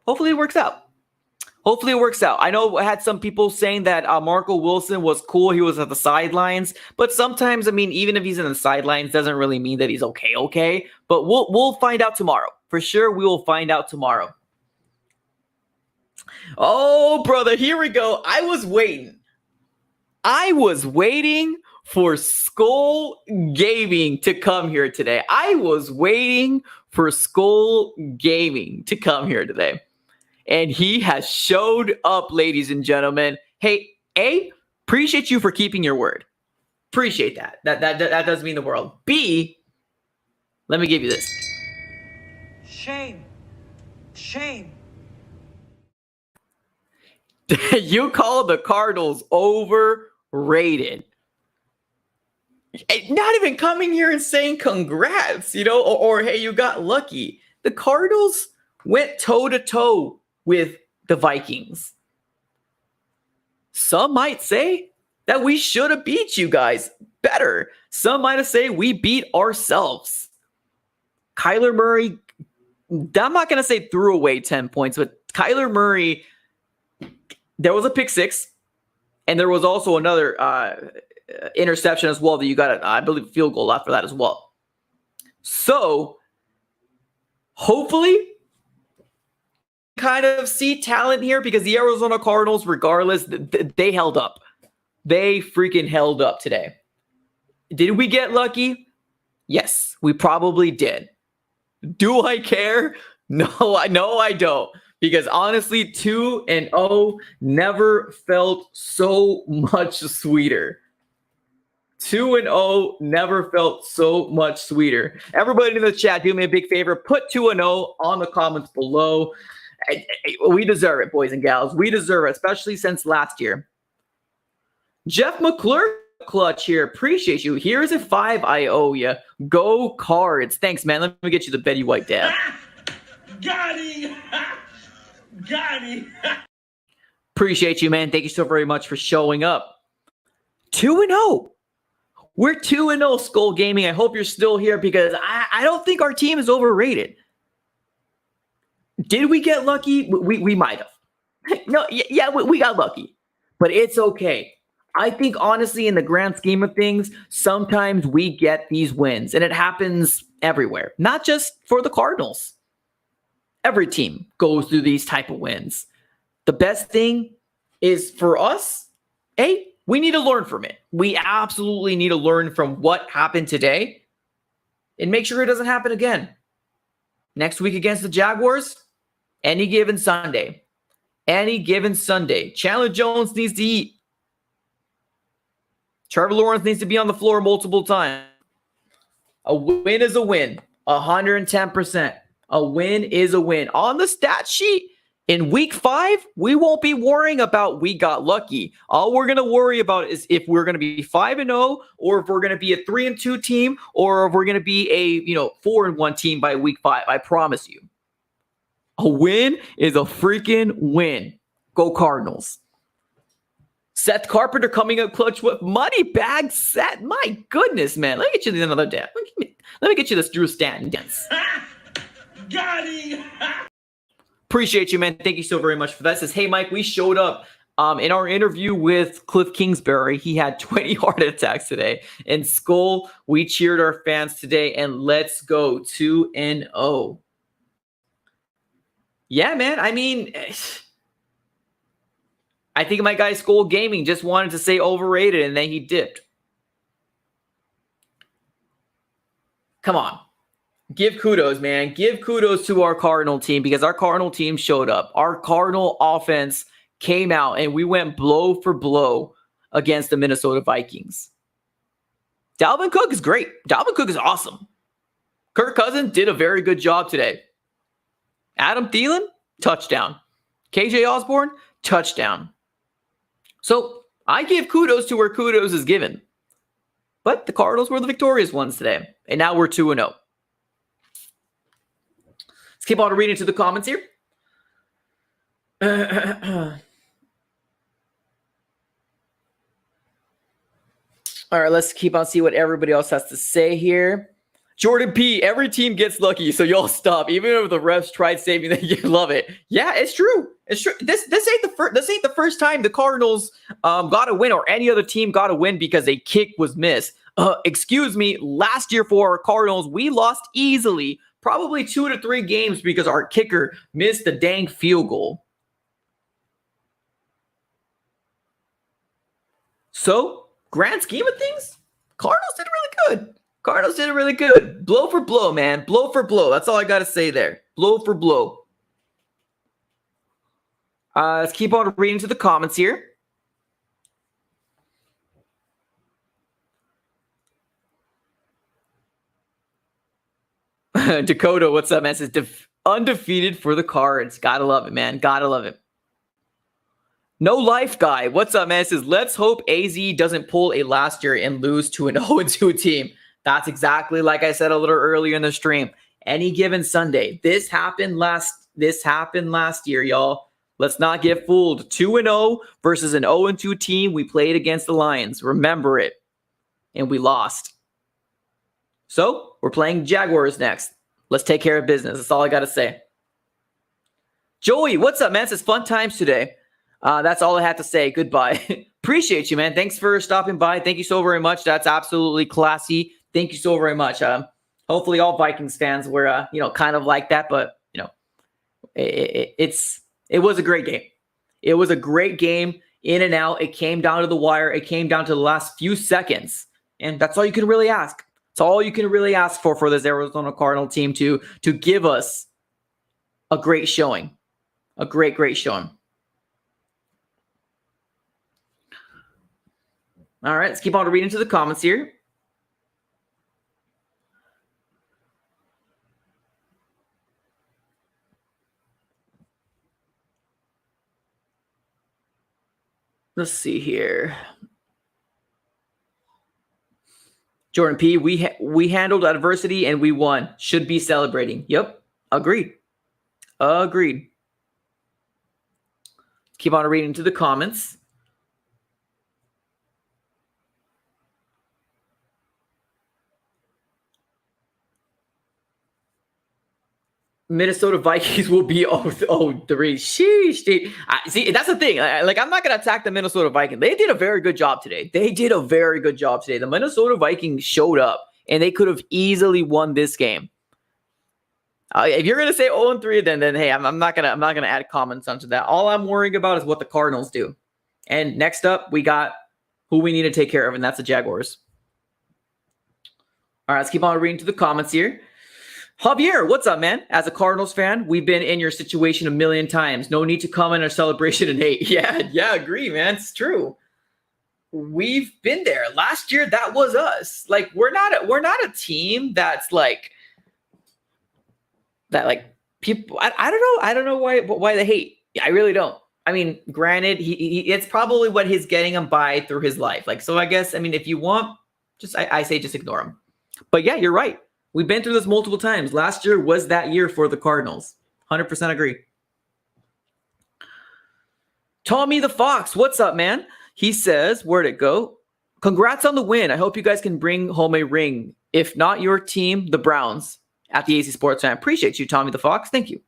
it works out. I know I had some people saying that Marco Wilson was cool. He was at the sidelines. But sometimes, even if he's in the sidelines, doesn't really mean that he's okay. But we'll find out tomorrow. For sure, we will find out tomorrow. Oh, brother, here we go. I was waiting for Skull Gaming to come here today. And he has showed up, ladies and gentlemen. Hey, A, appreciate you for keeping your word. Appreciate that. That does mean the world. B, let me give you this. Shame. You call the Cardinals overrated. Not even coming here and saying congrats, or hey, you got lucky. The Cardinals went toe-to-toe with the Vikings. Some might say that we should have beat you guys better. Some might have said we beat ourselves. Kyler Murray, I'm not going to say threw away 10 points, but Kyler Murray, there was a pick six, and there was also another interception as well that you got, I believe, field goal after that as well. So, hopefully, kind of see talent here because the Arizona Cardinals, regardless, they held up. They freaking held up today. Did we get lucky? Yes, we probably did. Do I care? No, I don't. Because honestly, 2-0 never felt so much sweeter. 2-0 never felt so much sweeter. Everybody in the chat, do me a big favor. Put 2-0 on the comments below. We deserve it, boys and gals. We deserve it, especially since last year. Jeff McClure clutch here. Appreciate you. Here's a 5 I owe you. Go Cards. Thanks, man. Let me get you the Betty White dab. Got him. Appreciate you, man. Thank you so very much for showing up. 2-0. We're 2-0, Skull Gaming. I hope you're still here because I don't think our team is overrated. Did we get lucky? We might have. No, yeah, we got lucky. But it's okay. I think, honestly, in the grand scheme of things, sometimes we get these wins. And it happens everywhere. Not just for the Cardinals. Every team goes through these type of wins. The best thing is for us, we need to learn from it. We absolutely need to learn from what happened today and make sure it doesn't happen again. Next week against the Jaguars, any given Sunday. Chandler Jones needs to eat. Trevor Lawrence needs to be on the floor multiple times. A win is a win. 110%. A win is a win. On the stat sheet, in week 5, we won't be worrying about we got lucky. All we're going to worry about is if we're going to be 5-0 or if we're going to be a 3-2 team or if we're going to be a 4-1 team by week 5. I promise you. A win is a freaking win. Go Cardinals. Seth Carpenter coming up clutch with money bag set. My goodness, man. Let me get you another dance. Let me get you this Drew Stanton dance. Got him. Appreciate you, man. Thank you so very much for that. It says, hey, Mike, we showed up in our interview with Cliff Kingsbury. He had 20 heart attacks today. In Skull, we cheered our fans today, and let's go 2-0. Yeah, man. I mean, I think my guy Skull Gaming just wanted to say overrated, and then he dipped. Come on. Give kudos, man. Give kudos to our Cardinal team because our Cardinal team showed up. Our Cardinal offense came out, and we went blow for blow against the Minnesota Vikings. Dalvin Cook is great. Dalvin Cook is awesome. Kirk Cousins did a very good job today. Adam Thielen, touchdown. KJ Osborne, touchdown. So I give kudos to where kudos is given. But the Cardinals were the victorious ones today. And now we're 2-0. Let's keep on reading to the comments here. All right, let's keep on see what everybody else has to say here. Jordan P, every team gets lucky, so y'all stop. Even if the refs tried saving them, you love it. Yeah, it's true. It's true. This ain't the first time the Cardinals got a win or any other team got a win because a kick was missed. Excuse me, last year for our Cardinals, we lost easily, probably 2 to 3 games because our kicker missed the dang field goal. So, grand scheme of things, Cardinals did really good. Cardinals did really good. Blow for blow, man. Blow for blow. That's all I got to say there. Blow for blow. Let's keep on reading to the comments here. Dakota, what's up, man? Says undefeated for the Cards. Gotta love it, man. Gotta love it. No Life Guy, what's up, man? Says, let's hope AZ doesn't pull a last year and lose to an 0-2 team. That's exactly like I said a little earlier in the stream. Any given Sunday. This happened last year, y'all. Let's not get fooled. 2-0 versus an 0-2 team. We played against the Lions. Remember it. And we lost. So, we're playing Jaguars next. Let's take care of business. That's all I got to say. Joey, what's up, man? It says, fun times today. That's all I had to say. Goodbye. Appreciate you, man. Thanks for stopping by. Thank you so very much. That's absolutely classy. Thank you so very much. Hopefully all Vikings fans were, kind of like that, but it was a great game. It was a great game, in and out. It came down to the wire. It came down to the last few seconds, and that's all you can really ask. It's all you can really ask for this Arizona Cardinal team to give us a great showing, a great showing. All right, let's keep on reading to the comments here. Let's see here. Jordan P, we handled adversity and we won. Should be celebrating. Yep, agreed. Keep on reading to the comments. Minnesota Vikings will be 0-3. Sheesh. See, that's the thing. I'm not going to attack the Minnesota Vikings. They did a very good job today. The Minnesota Vikings showed up, and they could have easily won this game. If you're going to say 0-3, then hey, I'm not gonna add comments onto that. All I'm worrying about is what the Cardinals do. And next up, we got who we need to take care of, and that's the Jaguars. All right, let's keep on reading to the comments here. Javier, what's up, man? As a Cardinals fan, we've been in your situation a million times. No need to comment on celebration and hate. Yeah, agree, man. It's true. We've been there. Last year, that was us. We're not a team that's people. I don't know why they hate. I really don't. I mean, granted, it's probably what he's getting him by through his life. So I guess, if you want, I say just ignore him. But yeah, you're right. We've been through this multiple times. Last year was that year for the Cardinals. 100% agree. Tommy the Fox, what's up, man? He says, where'd it go? Congrats on the win. I hope you guys can bring home a ring. If not your team, the Browns at the AC Sports. I appreciate you, Tommy the Fox. Thank you.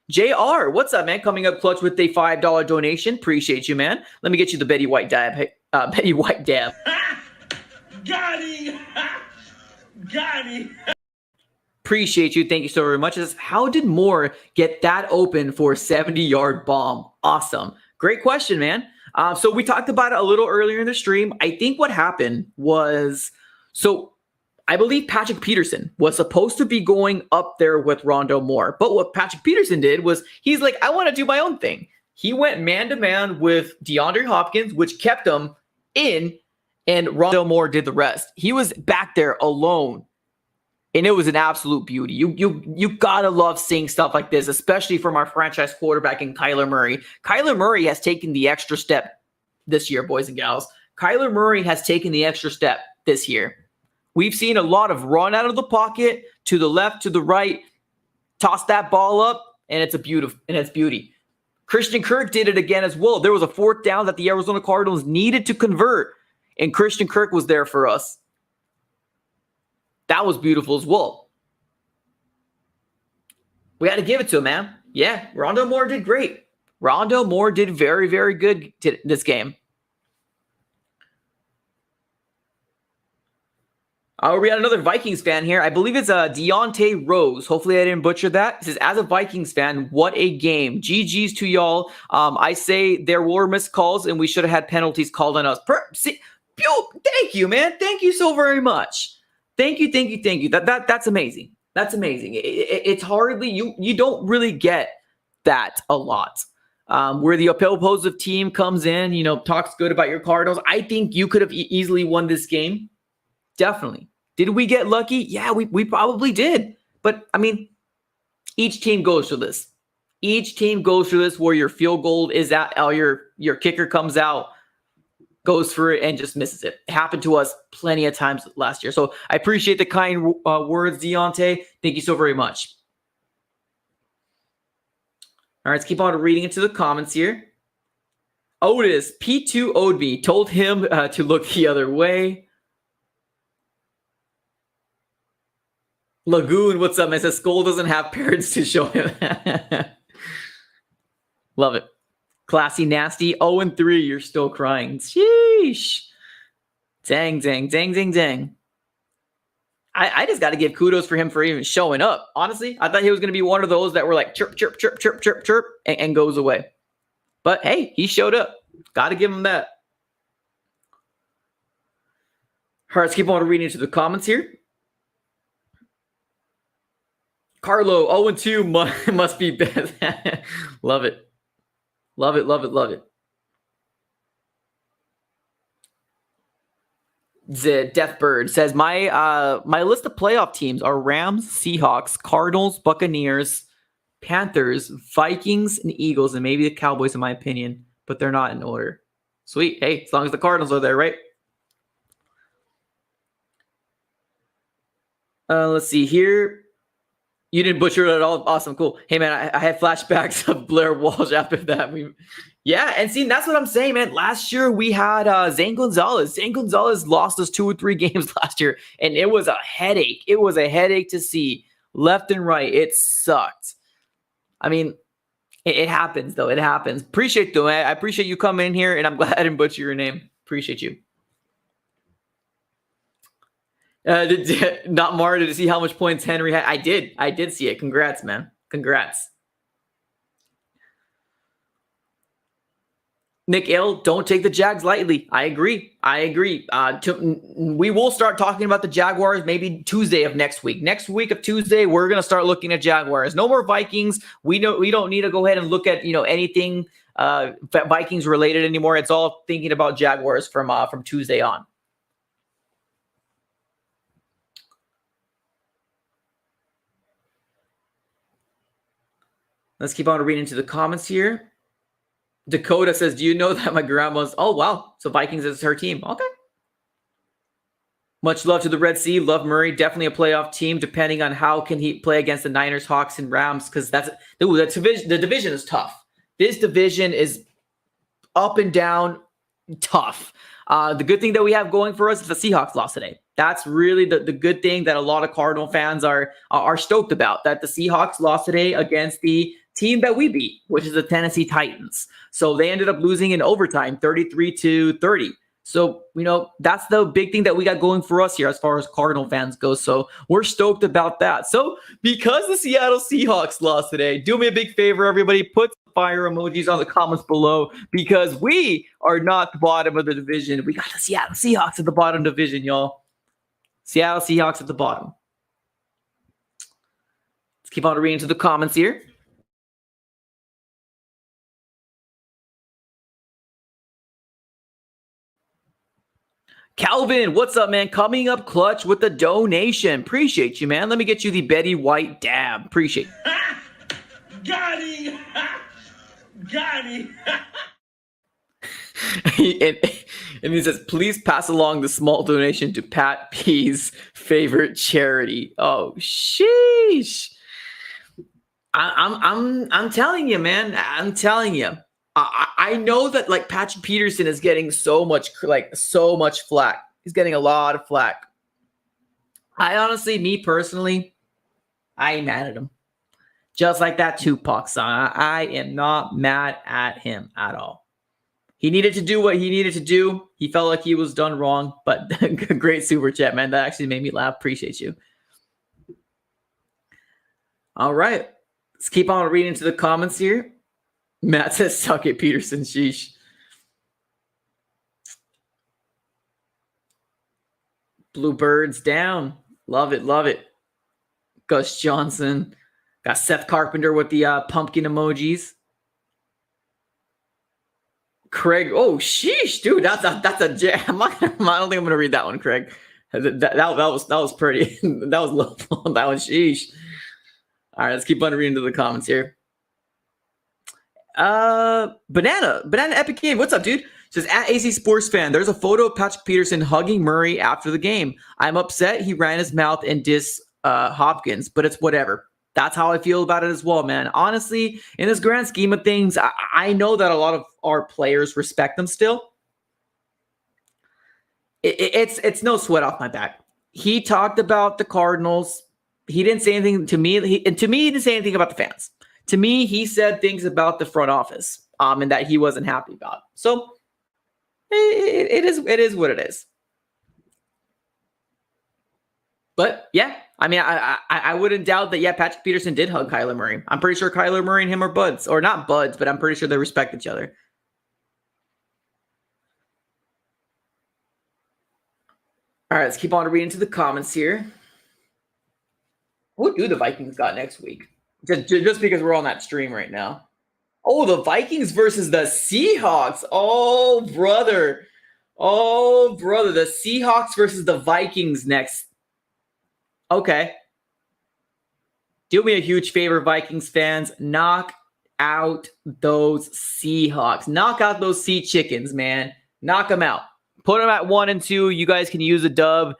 JR, what's up, man? Coming up clutch with a $5 donation. Appreciate you, man. Let me get you the Betty White dab. Betty White dab. Got him! Got him! Appreciate you. Thank you so very much. How did Moore get that open for a 70-yard bomb? Awesome. Great question, man. So we talked about it a little earlier in the stream. I think what happened was, I believe Patrick Peterson was supposed to be going up there with Rondale Moore. But what Patrick Peterson did was he's like, I want to do my own thing. He went man-to-man with DeAndre Hopkins, which kept him in, and Rondale Moore did the rest. He was back there alone. And it was an absolute beauty. You gotta love seeing stuff like this, especially from our franchise quarterback in Kyler Murray. Kyler Murray has taken the extra step this year, boys and gals. Kyler Murray has taken the extra step this year. We've seen a lot of run out of the pocket, to the left, to the right, toss that ball up, and it's beauty. Christian Kirk did it again as well. There was a fourth down that the Arizona Cardinals needed to convert, and Christian Kirk was there for us. That was beautiful as well. We had to give it to him, man. Yeah, Rondale Moore did great. Rondale Moore did very, very good this game. We got another Vikings fan here. I believe it's Deontay Rose. Hopefully I didn't butcher that. It says, as a Vikings fan, what a game. GG's to y'all. I say there were missed calls and we should have had penalties called on us. Thank you, man. Thank you so very much. Thank you. That's amazing. That's amazing. It's hardly, you don't really get that a lot. Where the opposing team comes in, talks good about your Cardinals. I think you could have easily won this game. Definitely. Did we get lucky? Yeah, we probably did. But, I mean, each team goes through this. Each team goes through this where your field goal is at, your kicker comes out, goes for it, and just misses it. It happened to us plenty of times last year. So I appreciate the kind words, Deontay. Thank you so very much. All right, let's keep on reading into the comments here. Otis, P2 owed me, told him to look the other way. Lagoon, what's up, man? Says Skull doesn't have parents to show him. Love it. Classy Nasty, 0-3, you're still crying. Sheesh. Dang. I just got to give kudos for him for even showing up. Honestly, I thought he was going to be one of those that were like chirp, chirp, chirp, chirp, chirp, chirp, and goes away. But hey, he showed up. Got to give him that. All right, let's keep on reading into the comments here. Carlo, 0-2 must be bad. Love it. Love it. The Deathbird says, my list of playoff teams are Rams, Seahawks, Cardinals, Buccaneers, Panthers, Vikings, and Eagles, and maybe the Cowboys, in my opinion, but they're not in order. Sweet. Hey, as long as the Cardinals are there, right? Let's see here. You didn't butcher it at all. Awesome. Cool. Hey, man, I had flashbacks of Blair Walsh after that. Yeah, and see, that's what I'm saying, man. Last year, we had Zane Gonzalez. Zane Gonzalez lost us 2 or 3 games last year, and it was a headache. It was a headache to see left and right. It sucked. I mean, it happens, though. It happens. Appreciate, though, man. I appreciate you coming in here, and I'm glad I didn't butcher your name. Appreciate you. Not Mara to see how much points Henry had. I did see it. Congrats, man. Congrats. Nick L, don't take the Jags lightly. I agree. We will start talking about the Jaguars maybe Tuesday of next week. Next week of Tuesday, we're gonna start looking at Jaguars. No more Vikings. We don't need to go ahead and look at anything Vikings related anymore. It's all thinking about Jaguars from Tuesday on. Let's keep on reading into the comments here. Dakota says, do you know that my grandma's... Oh, wow. So Vikings is her team. Okay. Much love to the Red Sea. Love Murray. Definitely a playoff team, depending on how can he play against the Niners, Hawks, and Rams, because the division is tough. This division is up and down tough. The good thing that we have going for us is the Seahawks lost today. That's really the good thing that a lot of Cardinal fans are stoked about, that the Seahawks lost today against the team that we beat, which is the Tennessee Titans. So they ended up losing in overtime, 33-30. So, that's the big thing that we got going for us here as far as Cardinal fans go. So we're stoked about that. So because the Seattle Seahawks lost today, do me a big favor, everybody, put fire emojis on the comments below, because we are not the bottom of the division. We got the Seattle Seahawks at the bottom division, y'all. Seattle Seahawks at the bottom. Let's keep on reading to the comments here. Calvin, what's up, man? Coming up clutch with the donation. Appreciate you, man. Let me get you the Betty White dab. Appreciate it. Got him! Got him! and he says, please pass along the small donation to Pat P's favorite charity. Oh, sheesh. I'm telling you, man. I'm telling you. I know that like Patrick Peterson is getting so much flack. He's getting a lot of flack. I honestly, me personally, I ain't mad at him. Just like that Tupac song. I am not mad at him at all. He needed to do what he needed to do. He felt like he was done wrong, but great super chat, man. That actually made me laugh. Appreciate you. All right. Let's keep on reading to the comments here. Matt says, suck it, Peterson. Sheesh. Bluebirds down. Love it. Love it. Gus Johnson. Got Seth Carpenter with the pumpkin emojis. Craig. Oh, sheesh, dude. That's a jam. I don't think I'm going to read that one, Craig. That was pretty. That was low. That one, sheesh. All right, let's keep on reading to the comments here. Banana Epic Game. What's up, dude? Says at AC Sports Fan, there's a photo of Patrick Peterson hugging Murray after the game. I'm upset he ran his mouth and diss Hopkins, but it's whatever. That's how I feel about it as well, man. Honestly, in this grand scheme of things, I know that a lot of our players respect them still. It's no sweat off my back. He talked about the Cardinals. He didn't say anything to me. He didn't say anything about the fans. To me, he said things about the front office, and that he wasn't happy about. So it is what it is. But yeah, I mean, I wouldn't doubt that. Yeah, Patrick Peterson did hug Kyler Murray. I'm pretty sure Kyler Murray and him are buds, or not buds, but I'm pretty sure they respect each other. All right, let's keep on reading to the comments here. Who do the Vikings got next week? Just because we're on that stream right now. Oh, the Vikings versus the Seahawks. Oh, brother. The Seahawks versus the Vikings next. Okay. Do me a huge favor, Vikings fans. Knock out those Seahawks. Knock out those Sea Chickens, man. Knock them out. Put them at 1 and 2. You guys can use a dub.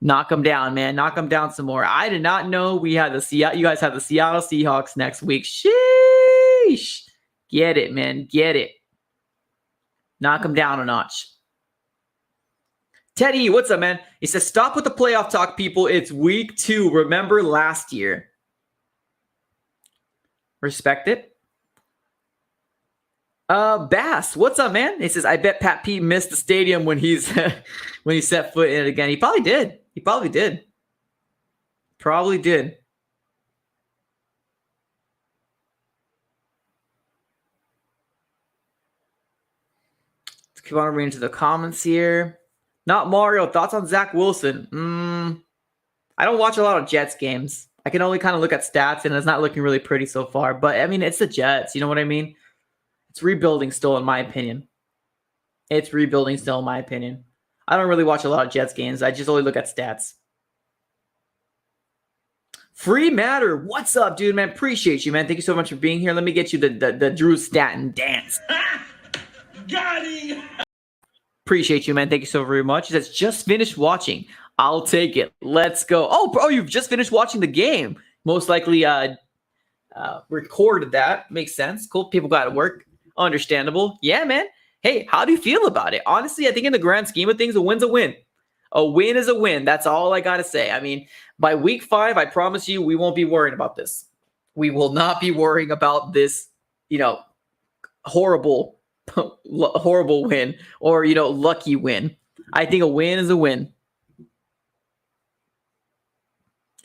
Knock them down, man. Knock them down some more. I did not know we had you guys have the Seattle Seahawks next week. Sheesh. Get it, man. Get it. Knock them down a notch. Teddy, what's up, man? He says, stop with the playoff talk, people. It's week 2. Remember last year. Respect it. Bass, what's up, man? He says, I bet Pat P missed the stadium when he set foot in it again. He probably did. Probably did. Let's keep on reading to the comments here. Not Mario. Thoughts on Zach Wilson? I don't watch a lot of Jets games. I can only kind of look at stats, and it's not looking really pretty so far. But, I mean, it's the Jets. You know what I mean? It's rebuilding still, in my opinion. I don't really watch a lot of Jets games. I just only look at stats. Free Matter. What's up, dude, man? Appreciate you, man. Thank you so much for being here. Let me get you the Drew Stanton dance. Got him! Appreciate you, man. Thank you so very much. He says, just finished watching. I'll take it. Let's go. Oh, bro, you've just finished watching the game. Most likely recorded that. Makes sense. Cool. People got to work. Understandable. Yeah, man. Hey, how do you feel about it? Honestly, I think in the grand scheme of things, a win's a win. A win is a win. That's all I got to say. I mean, by week 5, I promise you, we won't be worrying about this. We will not be worrying about this, horrible win or, lucky win. I think a win is a win.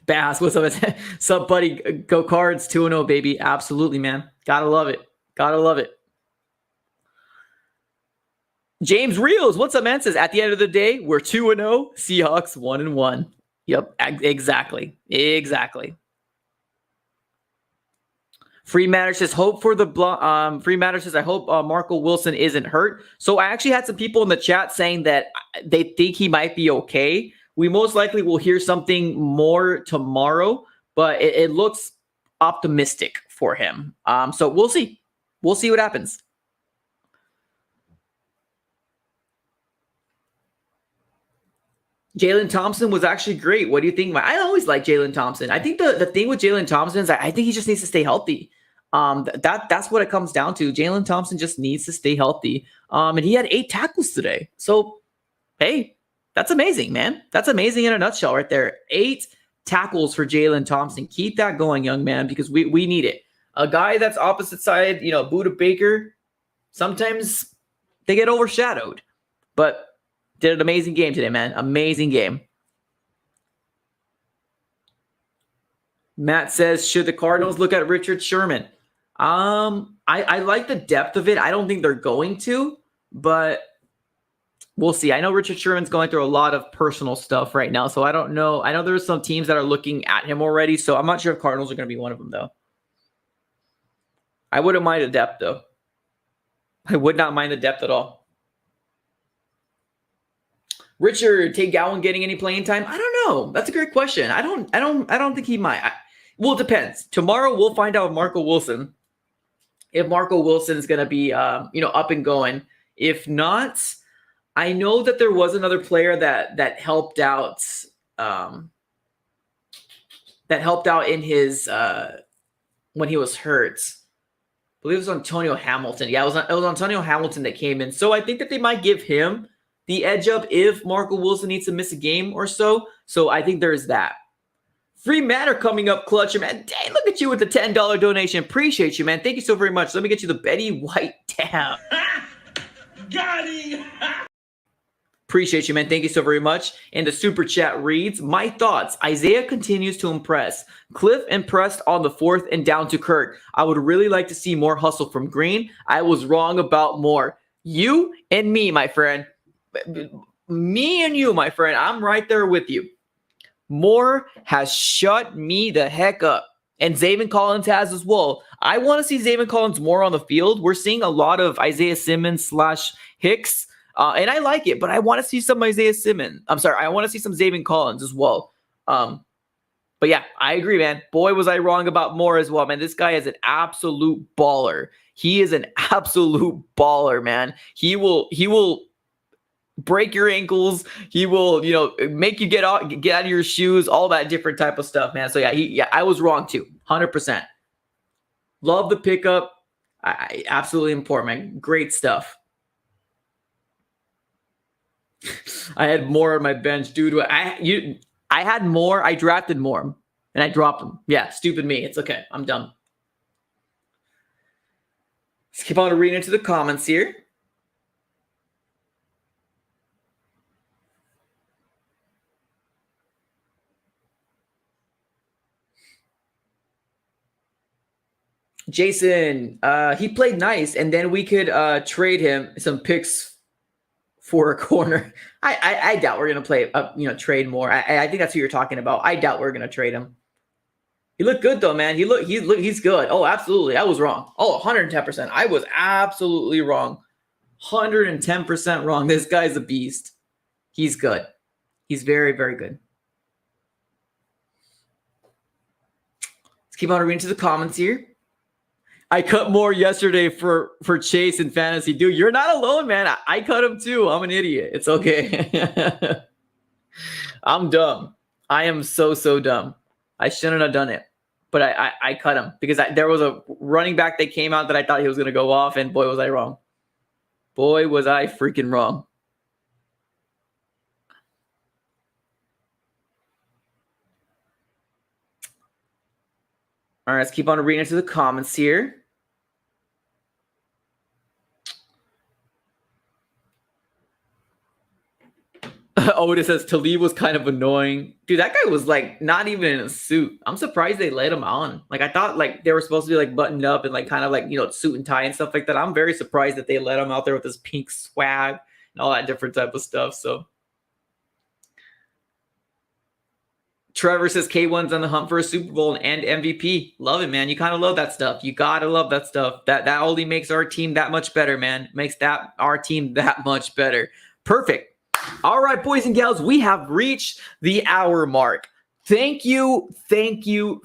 Bass, what's up? Sup, buddy? Go Cards, 2-0, baby. Absolutely, man. Gotta love it. Gotta love it. James Reels, what's up, man? Says, at the end of the day, we're 2-0. Seahawks 1-1. Yep, exactly. Free Matter says, Free Matter says, I hope Marco Wilson isn't hurt. So I actually had some people in the chat saying that they think he might be okay. We most likely will hear something more tomorrow, but it looks optimistic for him. So we'll see. We'll see what happens. Jalen Thompson was actually great. What do you think? I always like Jalen Thompson. I think the thing with Jalen Thompson is I think he just needs to stay healthy. That's what it comes down to. Jalen Thompson just needs to stay healthy. And he had 8 tackles today. So, hey, that's amazing, man. That's amazing in a nutshell right there. 8 tackles for Jalen Thompson. Keep that going, young man, because we need it. A guy that's opposite side, Buda Baker, sometimes they get overshadowed. But did an amazing game today, man. Amazing game. Matt says, should the Cardinals look at Richard Sherman? I like the depth of it. I don't think they're going to, but we'll see. I know Richard Sherman's going through a lot of personal stuff right now, so I don't know. I know there's some teams that are looking at him already, so I'm not sure if Cardinals are going to be one of them, though. I wouldn't mind the depth, though. I would not mind the depth at all. Richard, Tate Gowan getting any playing time? I don't know. That's a great question. I don't think he might. Well, it depends. Tomorrow we'll find out Marco Wilson. If Marco Wilson is going to be up and going. If not, I know that there was another player that helped out in his when he was hurt. I believe it was Antonio Hamilton. Yeah, it was Antonio Hamilton that came in. So I think that they might give him the edge up if Marco Wilson needs to miss a game or so. So I think there's that. Free Matter coming up, Clutcher, man. Dang, look at you with the $10 donation. Appreciate you, man. Thank you so very much. Let me get you the Betty White tab. Got him! Appreciate you, man. Thank you so very much. And the super chat reads, my thoughts. Isaiah continues to impress. Cliff impressed on the 4th and down to Kirk. I would really like to see more hustle from Green. I was wrong about more. You and me, my friend. Me and you, my friend. I'm right there with you. Moore has shut me the heck up. And Zaven Collins has as well. I want to see Zaven Collins more on the field. We're seeing a lot of Isaiah Simmons / Hicks. And I like it, but I want to see some Isaiah Simmons. I'm sorry. I want to see some Zaven Collins as well. But yeah, I agree, man. Boy, was I wrong about Moore as well, man. This guy is an absolute baller. He is an absolute baller, man. He will break your ankles. He will, make you get out of your shoes, all that different type of stuff, man. So yeah, I was wrong too. 100%. Love the pickup. I absolutely important, man. Great stuff. I had more on my bench, dude. I had more. I drafted more and I dropped them. Yeah, stupid me. It's okay. I'm done. Let's keep on reading into the comments here. Jason, he played nice, and then we could trade him some picks for a corner. I doubt we're gonna play trade more. I think that's who you're talking about. I doubt we're gonna trade him. He looked good though, man. He's good. Oh, absolutely. I was wrong. Oh, 110%. I was absolutely wrong. 110% wrong. This guy's a beast. He's good. He's very, very good. Let's keep on reading to the comments here. I cut more yesterday for Chase in fantasy. Dude, you're not alone, man. I cut him too. I'm an idiot. It's okay. I'm dumb. I am so dumb. I shouldn't have done it, but I cut him because there was a running back that came out that I thought he was going to go off, and boy, was I wrong. Boy, was I freaking wrong. All right, let's keep on reading into the comments here. Otis says Talib was kind of annoying. Dude, that guy was like not even in a suit. I'm surprised they let him on. Like I thought like they were supposed to be like buttoned up and like kind of like, you know, suit and tie and stuff like that. I'm very surprised that they let him out there with this pink swag and all that different type of stuff. So Trevor says K1's on the hunt for a Super Bowl and MVP. Love it, man. You kind of love that stuff. You gotta love that stuff. That only makes our team that much better, man. Makes our team that much better. Perfect. All right, boys and gals, we have reached the hour mark. Thank you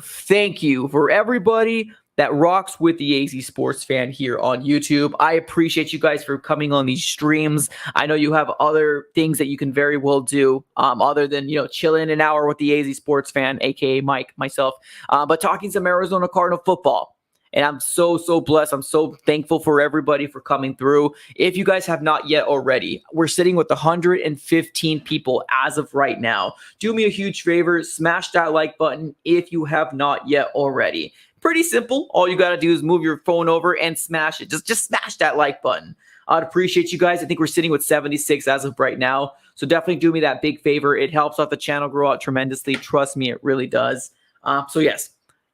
for everybody that rocks with the AZ Sports Fan here on YouTube. I appreciate you guys for coming on these streams. I know you have other things that you can very well do other than, you know, chilling an hour with the AZ Sports Fan, aka Mike, myself, but talking some Arizona Cardinal football. And I'm so blessed. I'm so thankful for everybody for coming through. If you guys have not yet already, we're sitting with 115 people as of right now. Do me a huge favor, smash that like button if you have not yet already. Pretty simple. All you got to do is move your phone over and smash it. Just smash that like button. I'd appreciate you guys. I think we're sitting with 76 as of right now. So definitely do me that big favor. It helps out the channel grow out tremendously. Trust me, it really does. So yes.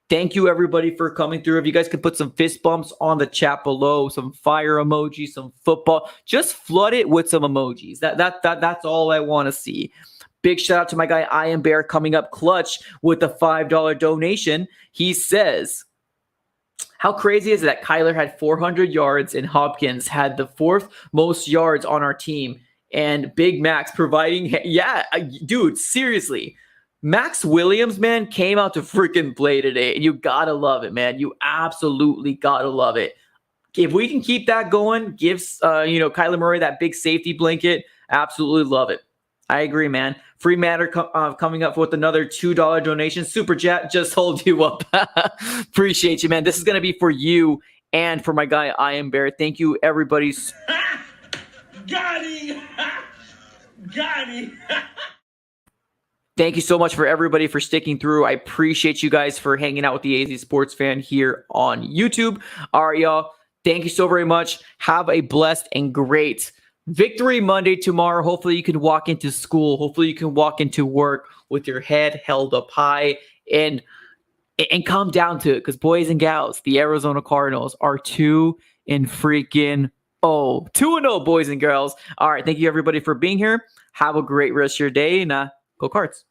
Thank you, everybody, for coming through. If you guys could put some fist bumps on the chat below, some fire emojis, some football, just flood it with some emojis. That's all I want to see. Big shout out to my guy, I Am Bear, coming up clutch with a $5 donation. He says, how crazy is it that Kyler had 400 yards and Hopkins had the 4th most yards on our team? And Big Max providing, yeah, dude, seriously. Max Williams, man, came out to freaking play today. And you gotta love it, man. You absolutely gotta love it. If we can keep that going, gives Kyler Murray that big safety blanket, absolutely love it. I agree, man. Free Matter coming up with another $2 donation. Super Chat just hold you up. Appreciate you, man. This is gonna be for you and for my guy, I Am Bear. Thank you, everybody. Got him! Got him! Thank you so much for everybody for sticking through. I appreciate you guys for hanging out with the AZ Sports Fan here on YouTube. All right, y'all. Thank you so very much. Have a blessed and great Victory Monday tomorrow. Hopefully you can walk into school. Hopefully you can walk into work with your head held up high and come down to it. Because boys and gals, the Arizona Cardinals are 2-0. 2-0, boys and girls. All right. Thank you, everybody, for being here. Have a great rest of your day. And go Cards.